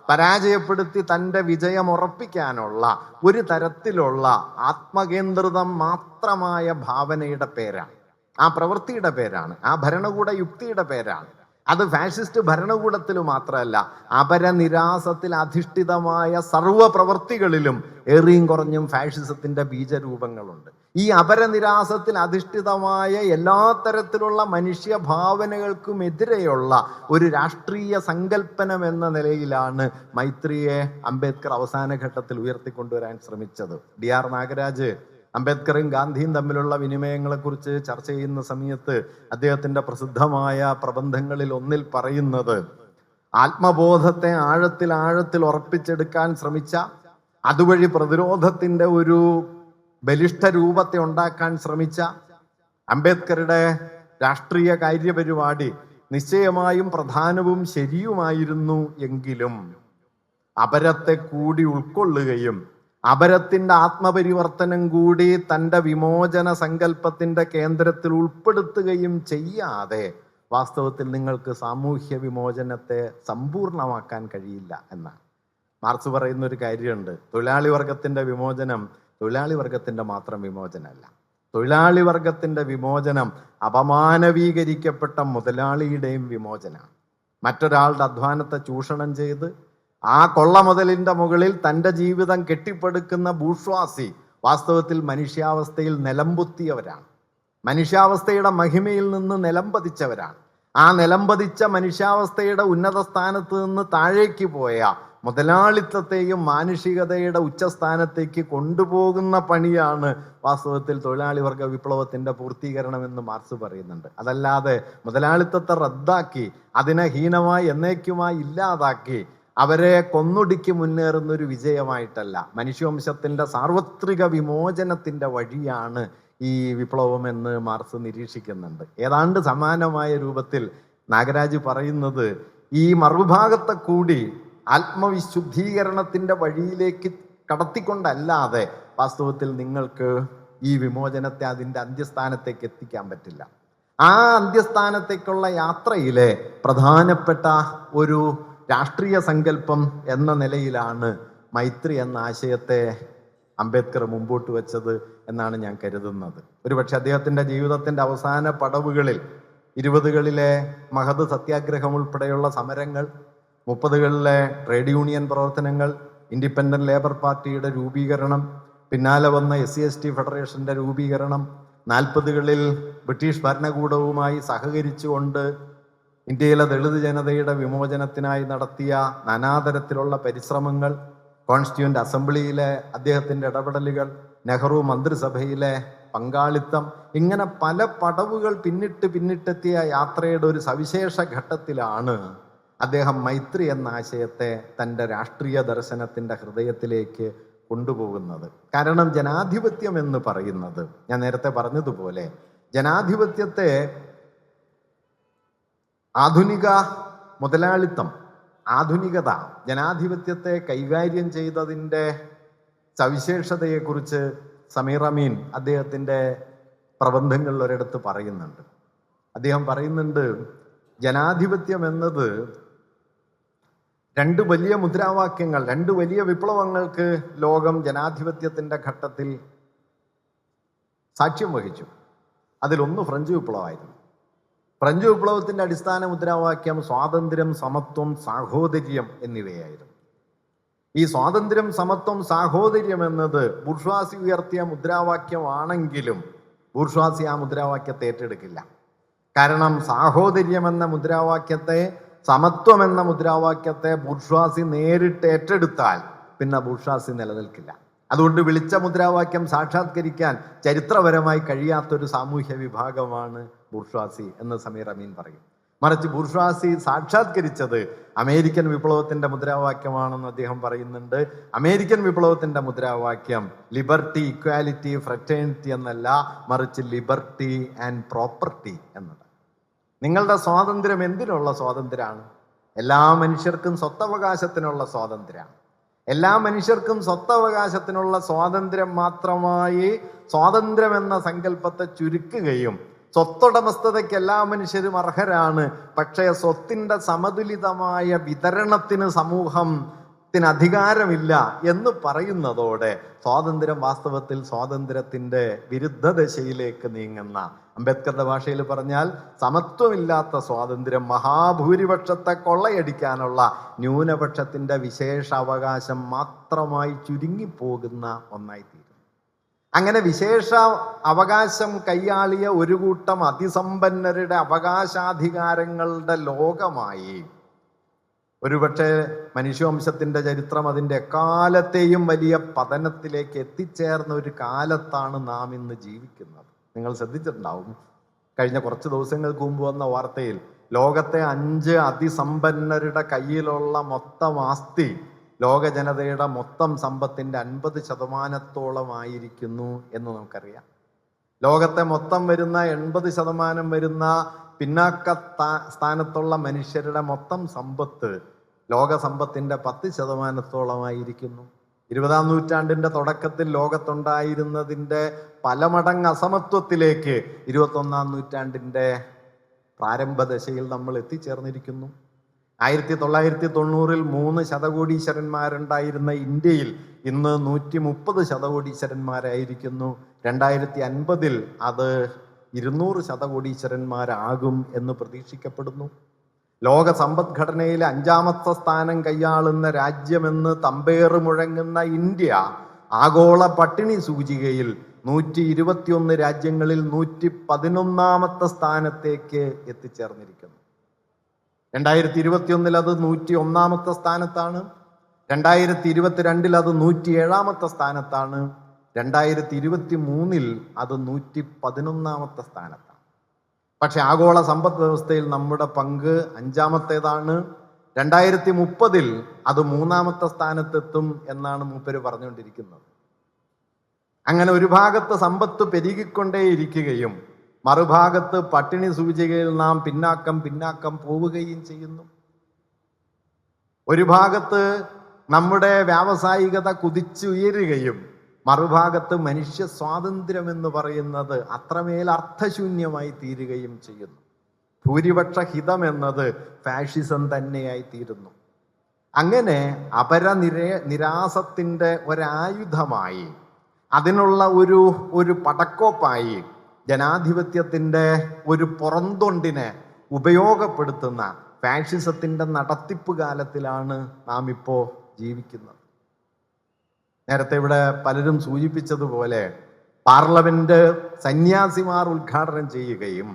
പരാജയപ്പെടുത്തി തൻ്റെ വിജയം ഉറപ്പിക്കാനുള്ള ഒരു തരത്തിലുള്ള ആത്മകേന്ദ്രിതം മാത്രമായ ഭാവനയുടെ പേരാണ്, ആ പ്രവൃത്തിയുടെ പേരാണ്, ആ ഭരണകൂട യുക്തിയുടെ പേരാണ്. അത് ഫാഷിസ്റ്റ് ഭരണകൂടത്തിൽ മാത്രമല്ല, അപരനിരാസത്തിൽ അധിഷ്ഠിതമായ സർവ പ്രവൃത്തികളിലും ഏറിയും കുറഞ്ഞും ഫാഷിസത്തിന്റെ ബീജരൂപങ്ങളുണ്ട്. ഈ അപരനിരാസത്തിൽ അധിഷ്ഠിതമായ എല്ലാ തരത്തിലുള്ള മനുഷ്യഭാവനകൾക്കുമെതിരെയുള്ള ഒരു രാഷ്ട്രീയ സങ്കല്പനം എന്ന നിലയിലാണ് മൈത്രിയെ അംബേദ്കർ അവസാന ഘട്ടത്തിൽ ഉയർത്തിക്കൊണ്ടുവരാൻ ശ്രമിച്ചത്. DR നാഗരാജ് അംബേദ്കറും ഗാന്ധിയും തമ്മിലുള്ള വിനിമയങ്ങളെക്കുറിച്ച് ചർച്ച ചെയ്യുന്ന സമയത്ത് അദ്ദേഹത്തിൻ്റെ പ്രസിദ്ധമായ പ്രബന്ധങ്ങളിൽ ഒന്നിൽ പറയുന്നത്, ആത്മബോധത്തെ ആഴത്തിൽ ഉറപ്പിച്ചെടുക്കാൻ ശ്രമിച്ച, അതുവഴി പ്രതിരോധത്തിൻ്റെ ഒരു ബലിഷ്ഠ രൂപത്തെ ഉണ്ടാക്കാൻ ശ്രമിച്ച അംബേദ്കറുടെ രാഷ്ട്രീയ കാര്യപരിപാടി നിശ്ചയമായും പ്രധാനവും ശരിയുമായിരുന്നു എങ്കിലും അപരത്തെ കൂടി ഉൾക്കൊള്ളുകയും അപരത്തിൻ്റെ ആത്മപരിവർത്തനം കൂടി തൻ്റെ വിമോചന സങ്കല്പത്തിൻ്റെ കേന്ദ്രത്തിൽ ഉൾപ്പെടുത്തുകയും ചെയ്യാതെ വാസ്തവത്തിൽ നിങ്ങൾക്ക് സാമൂഹ്യ വിമോചനത്തെ സമ്പൂർണ്ണമാക്കാൻ കഴിയില്ല എന്നാണ്. മാർക്സ് പറയുന്ന ഒരു കാര്യമുണ്ട്, തൊഴിലാളി വർഗത്തിൻ്റെ വിമോചനം തൊഴിലാളി വർഗത്തിൻ്റെ മാത്രം വിമോചനമല്ല. തൊഴിലാളി വർഗത്തിൻ്റെ വിമോചനം അപമാനവീകരിക്കപ്പെട്ട മുതലാളിയുടെയും വിമോചനമാണ്. മറ്റൊരാളുടെ അധ്വാനത്തെ ചൂഷണം ചെയ്ത് ആ കൊള്ള മുതലിൻ്റെ മുകളിൽ തൻ്റെ ജീവിതം കെട്ടിപ്പടുക്കുന്ന ബൂർഷ്വാസി വാസ്തവത്തിൽ മനുഷ്യാവസ്ഥയിൽ നിലംപൊത്തിയവരാണ്, മനുഷ്യാവസ്ഥയുടെ മഹിമയിൽ നിന്ന് നിലംപതിച്ചവരാണ്. ആ നിലംപതിച്ച മനുഷ്യാവസ്ഥയുടെ ഉന്നത സ്ഥാനത്ത് നിന്ന് താഴേക്ക് പോയ മുതലാളിത്തത്തെയും മാനുഷികതയുടെ ഉച്ചസ്ഥാനത്തേക്ക് കൊണ്ടുപോകുന്ന പണിയാണ് വാസ്തവത്തിൽ തൊഴിലാളി വർഗ വിപ്ലവത്തിൻ്റെ പൂർത്തീകരണമെന്ന് മാർക്സ് പറയുന്നുണ്ട്. അതല്ലാതെ മുതലാളിത്തത്തെ റദ്ദാക്കി അതിനെ ഹീനമായി എന്നേക്കുമായി ഇല്ലാതാക്കി അവരെ കൊന്നൊടുക്കി മുന്നേറുന്ന ഒരു വിജയമായിട്ടല്ല. മനുഷ്യവംശത്തിൻ്റെ സാർവത്രിക വിമോചനത്തിൻ്റെ വഴിയാണ് ഈ വിപ്ലവം എന്ന് മാർക്സ് നിരീക്ഷിക്കുന്നുണ്ട്. ഏതാണ്ട് സമാനമായ രൂപത്തിൽ നാഗരാജ് പറയുന്നത്, ഈ മറുഭാഗത്തെ കൂടി ആത്മവിശുദ്ധീകരണത്തിൻ്റെ വഴിയിലേക്ക് കടത്തിക്കൊണ്ടല്ലാതെ വാസ്തവത്തിൽ നിങ്ങൾക്ക് ഈ വിമോചനത്തെ അതിൻ്റെ അന്ത്യസ്ഥാനത്തേക്ക് എത്തിക്കാൻ പറ്റില്ല. ആ അന്ത്യസ്ഥാനത്തേക്കുള്ള യാത്രയിലെ പ്രധാനപ്പെട്ട ഒരു രാഷ്ട്രീയ സങ്കല്പം എന്ന നിലയിലാണ് മൈത്രി എന്ന ആശയത്തെ അംബേദ്കർ മുമ്പോട്ട് വെച്ചത് എന്നാണ് ഞാൻ കരുതുന്നത്. ഒരുപക്ഷെ അദ്ദേഹത്തിൻ്റെ ജീവിതത്തിൻ്റെ അവസാന പടവുകളിൽ 20കളിലെ മഹത് സത്യാഗ്രഹം ഉൾപ്പെടെയുള്ള സമരങ്ങൾ, 30കളിലെ ട്രേഡ് യൂണിയൻ പ്രവർത്തനങ്ങൾ, ഇൻഡിപെൻഡന്റ് ലേബർ പാർട്ടിയുടെ രൂപീകരണം, പിന്നാലെ വന്ന SC/ST ഫെഡറേഷന്റെ രൂപീകരണം, 40കളിൽ ബ്രിട്ടീഷ് ഭരണകൂടവുമായി സഹകരിച്ചുകൊണ്ട് ഇന്ത്യയിലെ ദളിത് ജനതയുടെ വിമോചനത്തിനായി നടത്തിയ നാനാതരത്തിലുള്ള പരിശ്രമങ്ങൾ, കോൺസ്റ്റിറ്റ്യൂന്റ് അസംബ്ലിയിലെ അദ്ദേഹത്തിൻ്റെ ഇടപെടലുകൾ, നെഹ്റു മന്ത്രിസഭയിലെ പങ്കാളിത്തം, ഇങ്ങനെ പല പടവുകൾ പിന്നിട്ടെത്തിയ യാത്രയുടെ ഒരു സവിശേഷ ഘട്ടത്തിലാണ് അദ്ദേഹം മൈത്രി എന്ന ആശയത്തെ തൻ്റെ രാഷ്ട്രീയ ദർശനത്തിൻ്റെ ഹൃദയത്തിലേക്ക് കൊണ്ടുപോകുന്നത്. കാരണം ജനാധിപത്യം എന്ന് പറയുന്നത്, ഞാൻ നേരത്തെ പറഞ്ഞതുപോലെ, ജനാധിപത്യത്തെ ആധുനിക മുതലാളിത്തം, ആധുനികത ജനാധിപത്യത്തെ കൈകാര്യം ചെയ്തതിൻ്റെ സവിശേഷതയെക്കുറിച്ച് സമീർ അമീൻ അദ്ദേഹത്തിൻ്റെ പ്രബന്ധങ്ങളിൽ ഒരിടത്ത് പറയുന്നുണ്ട്. അദ്ദേഹം പറയുന്നുണ്ട്, ജനാധിപത്യം എന്നത് 2 വലിയ മുദ്രാവാക്യങ്ങൾ, 2 വലിയ വിപ്ലവങ്ങൾക്ക് ലോകം ജനാധിപത്യത്തിൻ്റെ ഘട്ടത്തിൽ സാക്ഷ്യം വഹിച്ചു. അതിലൊന്ന് ഫ്രഞ്ച് വിപ്ലവമായിരുന്നു. ഫ്രഞ്ച് വിപ്ലവത്തിൻ്റെ അടിസ്ഥാന മുദ്രാവാക്യം സ്വാതന്ത്ര്യം, സമത്വം, സാഹോദര്യം എന്നിവയായിരുന്നു. ഈ സ്വാതന്ത്ര്യം, സമത്വം, സാഹോദര്യം എന്നത് ബൂർഷ്വാസി ഉയർത്തിയ മുദ്രാവാക്യമാണെങ്കിലും ബൂർഷ്വാസി ആ മുദ്രാവാക്യത്തെ ഏറ്റെടുക്കില്ല. കാരണം സാഹോദര്യം എന്ന മുദ്രാവാക്യത്തെ, സമത്വം എന്ന മുദ്രാവാക്യത്തെ ബൂർഷ്വാസി നേരിട്ട് ഏറ്റെടുത്താൽ പിന്നെ ബൂർഷ്വാസി നിലനിൽക്കില്ല. അതുകൊണ്ട് വിളിച്ച മുദ്രാവാക്യം സാക്ഷാത്കരിക്കാൻ ചരിത്രപരമായി കഴിയാത്തൊരു സാമൂഹ്യ വിഭാഗമാണ് ബൂർഷ്വാസി എന്ന് സമീർ അമീൻ പറയും. മറിച്ച് ബൂർഷ്വാസി സാക്ഷാത്കരിച്ചത് അമേരിക്കൻ വിപ്ലവത്തിന്റെ മുദ്രാവാക്യമാണെന്ന് അദ്ദേഹം പറയുന്നുണ്ട്. അമേരിക്കൻ വിപ്ലവത്തിന്റെ മുദ്രാവാക്യം ലിബർട്ടി, ഇക്വാലിറ്റി, ഫ്രറ്റേണിറ്റി എന്നല്ല, മറിച്ച് ലിബർട്ടി ആൻഡ് പ്രോപ്പർട്ടി എന്നതാണ്. നിങ്ങളുടെ സ്വാതന്ത്ര്യം എന്തിനുള്ള സ്വാതന്ത്ര്യമാണ്? എല്ലാ മനുഷ്യർക്കും സ്വത്തവകാശത്തിനുള്ള സ്വാതന്ത്ര്യമാണ്. എല്ലാ മനുഷ്യർക്കും സ്വത്തവകാശത്തിനുള്ള സ്വാതന്ത്ര്യം മാത്രമായി സ്വാതന്ത്ര്യം എന്ന സങ്കല്പത്തെ ചുരുക്കുകയും സ്വത്തുടമസ്ഥതയ്ക്ക് എല്ലാ മനുഷ്യരും അർഹരാണ്, പക്ഷേ സ്വത്തിൻ്റെ സമതുലിതമായ വിതരണത്തിന് സമൂഹത്തിന് അധികാരമില്ല എന്ന് പറയുന്നതോടെ സ്വാതന്ത്ര്യം വാസ്തവത്തിൽ സ്വാതന്ത്ര്യത്തിൻ്റെ വിരുദ്ധ ദശയിലേക്ക് നീങ്ങുന്ന, അംബേദ്കറുടെ ഭാഷയിൽ പറഞ്ഞാൽ സമത്വമില്ലാത്ത സ്വാതന്ത്ര്യം, മഹാഭൂരിപക്ഷത്തെ കൊള്ളയടിക്കാനുള്ള ന്യൂനപക്ഷത്തിൻ്റെ വിശേഷ അവകാശം മാത്രമായി ചുരുങ്ങിപ്പോകുന്ന ഒന്നായി തീരും. അങ്ങനെ വിശേഷ അവകാശം കൈയാളിയ ഒരു കൂട്ടം അതിസമ്പന്നരുടെ അവകാശാധികാരങ്ങളുടെ ലോകമായി ഒരുപക്ഷെ മനുഷ്യവംശത്തിൻ്റെ ചരിത്രം അതിൻ്റെ എക്കാലത്തെയും വലിയ പതനത്തിലേക്ക് എത്തിച്ചേർന്ന ഒരു കാലത്താണ് നാം ഇന്ന് ജീവിക്കുന്നത്. നിങ്ങൾ ശ്രദ്ധിച്ചിട്ടുണ്ടാവും, കഴിഞ്ഞ കുറച്ച് ദിവസങ്ങൾക്ക് മുമ്പ് വന്ന വാർത്തയിൽ ലോകത്തെ 5 അതിസമ്പന്നരുടെ കയ്യിലുള്ള മൊത്തം ആസ്തി ലോക ജനതയുടെ മൊത്തം സമ്പത്തിൻ്റെ 50% ആയിരിക്കുന്നു എന്ന് നമുക്കറിയാം. ലോകത്തെ മൊത്തം വരുന്ന 80% വരുന്ന പിന്നാക്ക സ്ഥാനത്തുള്ള മനുഷ്യരുടെ മൊത്തം സമ്പത്ത് ലോക സമ്പത്തിൻ്റെ 10% ആയിരിക്കുന്നു. 20-ാം നൂറ്റാണ്ടിൻ്റെ തുടക്കത്തിൽ ലോകത്തുണ്ടായിരുന്നതിൻ്റെ പല മടങ്ങ് അസമത്വത്തിലേക്ക് 21-ാം നൂറ്റാണ്ടിൻ്റെ പ്രാരംഭ ദശയിൽ നമ്മൾ എത്തിച്ചേർന്നിരിക്കുന്നു. 1990-ൽ 3 ശതകോടീശ്വരന്മാരുണ്ടായിരുന്ന ഇന്ത്യയിൽ ഇന്ന് 130 ശതകോടീശ്വരന്മാരായിരിക്കുന്നു. 2050-ൽ അത് 200 ശതകോടീശ്വരന്മാരാകും എന്ന് പ്രതീക്ഷിക്കപ്പെടുന്നു. ലോക സമ്പദ്ഘടനയിലെ 5-ാമത്തെ സ്ഥാനം കൈയാളുന്ന രാജ്യമെന്ന് തമ്പേറ് മുഴങ്ങുന്ന ഇന്ത്യ ആഗോള പട്ടിണി സൂചികയിൽ 121 രാജ്യങ്ങളിൽ 111-ാമത്തെ സ്ഥാനത്തേക്ക് എത്തിച്ചേർന്നിരിക്കുന്നു. 2021-ൽ അത് 101-ാമത്തെ സ്ഥാനത്താണ്. 2022-ൽ അത് 107-ാമത്തെ സ്ഥാനത്താണ്. 2023-ൽ അത് 111-ാമത്തെ സ്ഥാനത്താണ്. പക്ഷെ ആഗോള സമ്പദ് വ്യവസ്ഥയിൽ നമ്മുടെ പങ്ക് 5-ാമത്തേതാണ്. 2030 അത് 3-ാമത്തെ സ്ഥാനത്തെത്തും എന്നാണ് മൂപ്പര് പറഞ്ഞുകൊണ്ടിരിക്കുന്നത്. അങ്ങനെ ഒരു ഭാഗത്ത് സമ്പത്ത് പെരുകിക്കൊണ്ടേയിരിക്കുകയും മറുഭാഗത്ത് പട്ടിണി സൂചികയിൽ നാം പിന്നാക്കം പോവുകയും ചെയ്യുന്നു. ഒരു ഭാഗത്ത് നമ്മുടെ വ്യാവസായികത കുതിച്ചുയരുകയും മറുഭാഗത്ത് മനുഷ്യ സ്വാതന്ത്ര്യം എന്ന് പറയുന്നത് അത്രമേൽ അർത്ഥശൂന്യമായി തീരുകയും ചെയ്യുന്നു. ഭൂരിപക്ഷ ഹിതം എന്നത് ഫാഷിസം തന്നെയായി തീരുന്നു. അങ്ങനെ നിരാസത്തിന്റെ ഒരായുധമായി, അതിനുള്ള ഒരു പടക്കോപ്പായി ജനാധിപത്യത്തിന്റെ ഒരു പുറന്തൊണ്ടിനെ ഉപയോഗപ്പെടുത്തുന്ന ഫാഷിസത്തിന്റെ നടത്തിപ്പ് കാലത്തിലാണ് നാം ഇപ്പോൾ ജീവിക്കുന്നത്. നേരത്തെ ഇവിടെ പലരും സൂചിപ്പിച്ചതുപോലെ പാർലമെന്റ് സന്യാസിമാർ ഉദ്ഘാടനം ചെയ്യുകയും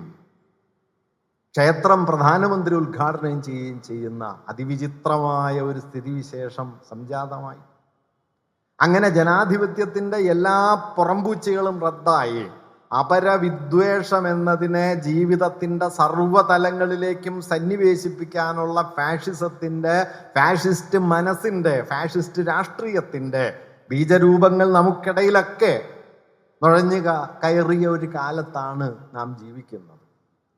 ക്ഷേത്രം പ്രധാനമന്ത്രി ഉദ്ഘാടനം ചെയ്യുകയും ചെയ്യുന്ന അതിവിചിത്രമായ ഒരു സ്ഥിതിവിശേഷം സംജാതമായി. അങ്ങനെ ജനാധിപത്യത്തിന്റെ എല്ലാ പുറംപൂച്ചകളും റദ്ദായി അപരവിദ്വേഷം എന്നതിനെ ജീവിതത്തിന്റെ സർവ്വതലങ്ങളിലേക്കും സന്നിവേശിപ്പിക്കാനുള്ള ഫാഷിസ്റ്റ് മനസ്സിന്റെ, ഫാഷിസ്റ്റ് രാഷ്ട്രീയത്തിന്റെ ബീജരൂപങ്ങൾ നമുക്കിടയിലൊക്കെ നുഴഞ്ഞു കയറിയ ഒരു കാലത്താണ് നാം ജീവിക്കുന്നത്.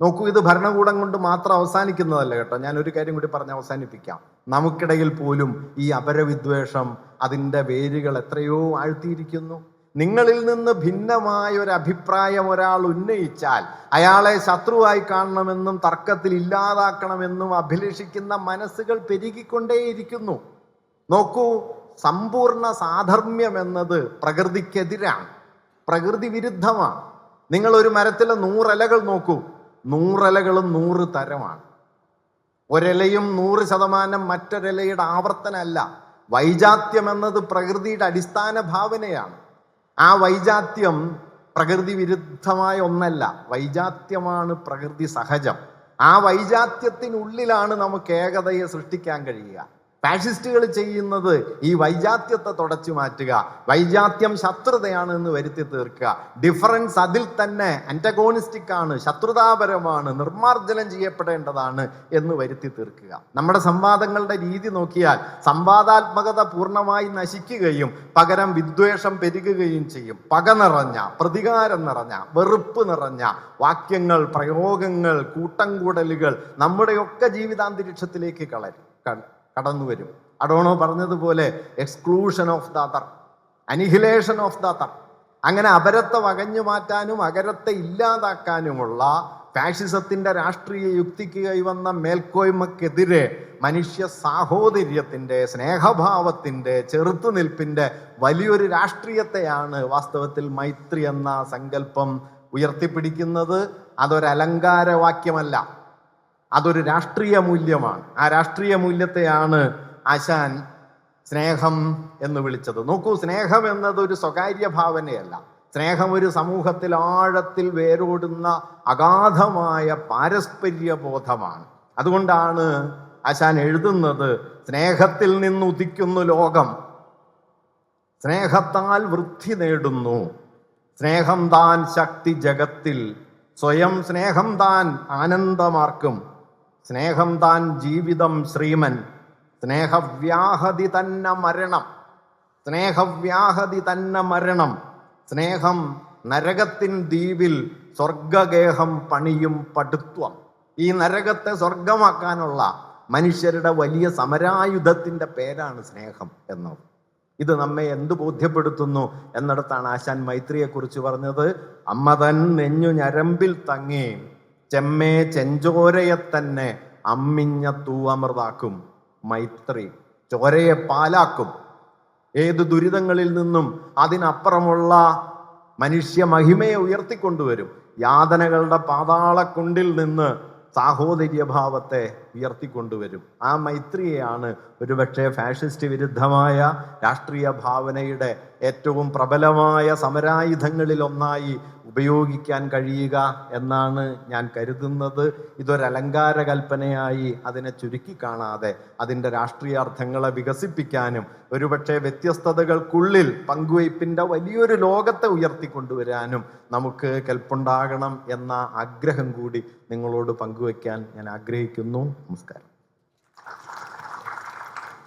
നോക്കൂ, ഇത് ഭരണകൂടം കൊണ്ട് മാത്രം അവസാനിക്കുന്നതല്ല കേട്ടോ. ഞാൻ ഒരു കാര്യം കൂടി പറഞ്ഞ് അവസാനിപ്പിക്കാം. നമുക്കിടയിൽ പോലും ഈ അപരവിദ്വേഷം അതിൻ്റെ വേരുകൾ എത്രയോ ആഴ്ത്തിയിരിക്കുന്നു. നിങ്ങളിൽ നിന്ന് ഭിന്നമായ ഒരു അഭിപ്രായം ഒരാൾ ഉന്നയിച്ചാൽ അയാളെ ശത്രുവായി കാണണമെന്നും തർക്കത്തിൽ ഇല്ലാതാക്കണമെന്നും അഭിലഷിക്കുന്ന മനസ്സുകൾ പെരുകിക്കൊണ്ടേയിരിക്കുന്നു. നോക്കൂ, സമ്പൂർണ്ണ സാധർമ്മ്യം എന്നത് പ്രകൃതിക്കെതിരാണ്, പ്രകൃതി വിരുദ്ധമാണ്. നിങ്ങൾ ഒരു മരത്തിലെ 100 ഇലകൾ നോക്കൂ, 100 ഇലകളും 100 തരമാണ്. ഒരിലയും 100% മറ്റൊരിലയുടെ ആവർത്തനമല്ല. വൈജാത്യം എന്നത് പ്രകൃതിയുടെ അടിസ്ഥാന ഭാവനയാണ്. ആ വൈജാത്യം പ്രകൃതി വിരുദ്ധമായ ഒന്നല്ല, വൈജാത്യമാണ് പ്രകൃതി സഹജം. ആ വൈജാത്യത്തിനുള്ളിലാണ് നമുക്ക് ഏകതയെ സൃഷ്ടിക്കാൻ കഴിയുക. ഫാഷിസ്റ്റുകൾ ചെയ്യുന്നത് ഈ വൈജാത്യത്തെ തുടച്ചു മാറ്റുക, വൈജാത്യം ശത്രുതയാണ് എന്ന് വരുത്തി തീർക്കുക. ഡിഫറൻസ് അതിൽ തന്നെ ആന്റഗോണിസ്റ്റിക് ആണ്, ശത്രുതാപരമാണ്, നിർമ്മാർജ്ജനം ചെയ്യപ്പെടേണ്ടതാണ് എന്ന് വരുത്തി തീർക്കുക. നമ്മുടെ സംവാദങ്ങളുടെ രീതി നോക്കിയാൽ സംവാദാത്മകത പൂർണ്ണമായി നശിക്കുകയും പകരം വിദ്വേഷം പെരുകുകയും ചെയ്യും. പക നിറഞ്ഞ, പ്രതികാരം നിറഞ്ഞ, വെറുപ്പ് നിറഞ്ഞ വാക്യങ്ങൾ, പ്രയോഗങ്ങൾ, കൂട്ടംകൂടലുകൾ നമ്മുടെയൊക്കെ ജീവിതാന്തരീക്ഷത്തിലേക്ക് കടന്നു വരും. അഡോണോ പറഞ്ഞതുപോലെ exclusion of the other, annihilation of the other. അങ്ങനെ അപരത്തെ വകഞ്ഞു മാറ്റാനും അകരത്തെ ഇല്ലാതാക്കാനുമുള്ള ഫാഷിസത്തിന്റെ രാഷ്ട്രീയ യുക്തിക്ക് കൈവന്ന മേൽക്കോയ്മക്കെതിരെ മനുഷ്യ സാഹോദര്യത്തിന്റെ, സ്നേഹഭാവത്തിന്റെ, ചെറുത്തുനിൽപ്പിന്റെ വലിയൊരു രാഷ്ട്രീയത്തെയാണ് വാസ്തവത്തിൽ മൈത്രി എന്ന സങ്കല്പം ഉയർത്തിപ്പിടിക്കുന്നത്. അതൊരലങ്കാരവാക്യമല്ല, അതൊരു രാഷ്ട്രീയ മൂല്യമാണ്. ആ രാഷ്ട്രീയ മൂല്യത്തെയാണ് ആശാൻ സ്നേഹം എന്ന് വിളിച്ചത്. നോക്കൂ, സ്നേഹം എന്നത് ഒരു സ്വകാര്യ ഭാവനയല്ല. സ്നേഹം ഒരു സമൂഹത്തിൽ ആഴത്തിൽ വേരോടുന്ന അഗാധമായ പാരസ്പര്യ ബോധമാണ്. അതുകൊണ്ടാണ് ആശാൻ എഴുതുന്നത്, സ്നേഹത്തിൽ നിന്നുദിക്കുന്നു ലോകം, സ്നേഹത്താൽ വൃദ്ധി നേടുന്നു, സ്നേഹം താൻ ശക്തി ജഗത്തിൽ, സ്വയം സ്നേഹം താൻ ആനന്ദമാർക്കും, സ്നേഹം താൻ ജീവിതം ശ്രീമൻ, സ്നേഹവ്യാഹതി തന്നെ മരണം, സ്നേഹവ്യാഹതി തന്നെ മരണം, സ്നേഹം നരകത്തിൻ ദ്വീപിൽ സ്വർഗഗേഹം പണിയും പടുത്വം. ഈ നരകത്തെ സ്വർഗമാക്കാനുള്ള മനുഷ്യരുടെ വലിയ സമരായുധത്തിന്റെ പേരാണ് സ്നേഹം എന്നത്. ഇത് നമ്മെ എന്ത് ബോധ്യപ്പെടുത്തുന്നു എന്നിടത്താണ് ആശാൻ മൈത്രിയെക്കുറിച്ച് പറഞ്ഞത്. അമ്മതൻ നെഞ്ഞു ഞരമ്പിൽ തങ്ങി ചെമ്മേ ചെഞ്ചോരയെ തന്നെ അമ്മിഞ്ഞ തൂവമൃതാക്കും. മൈത്രി ചോരയെ പാലാക്കും. ഏത് ദുരിതങ്ങളിൽ നിന്നും അതിനപ്പുറമുള്ള മനുഷ്യ മഹിമയെ ഉയർത്തിക്കൊണ്ടുവരും. യാതനകളുടെ പാതാളക്കുണ്ടിൽ നിന്ന് സാഹോദര്യഭാവത്തെ ഉയർത്തിക്കൊണ്ടുവരും. ആ മൈത്രിയെയാണ് ഒരുപക്ഷെ ഫാഷിസ്റ്റ് വിരുദ്ധമായ രാഷ്ട്രീയ ഭാവനയുടെ ഏറ്റവും പ്രബലമായ സമരായുധങ്ങളിൽ ഒന്നായി ഉപയോഗിക്കാൻ കഴിയുക എന്നാണ് ഞാൻ കരുതുന്നത്. ഇതൊരലങ്കാര കൽപ്പനയായി അതിനെ ചുരുക്കി കാണാതെ അതിൻ്റെ രാഷ്ട്രീയാർത്ഥങ്ങളെ വികസിപ്പിക്കാനും ഒരുപക്ഷെ വ്യത്യസ്തതകൾക്കുള്ളിൽ പങ്കുവയ്പ്പിൻ്റെ വലിയൊരു ലോകത്തെ ഉയർത്തിക്കൊണ്ടുവരാനും നമുക്ക് കെൽപ്പുണ്ടാകണം എന്ന ആഗ്രഹം കൂടി നിങ്ങളോട് പങ്കുവയ്ക്കാൻ ഞാൻ ആഗ്രഹിക്കുന്നു. നമസ്കാരം.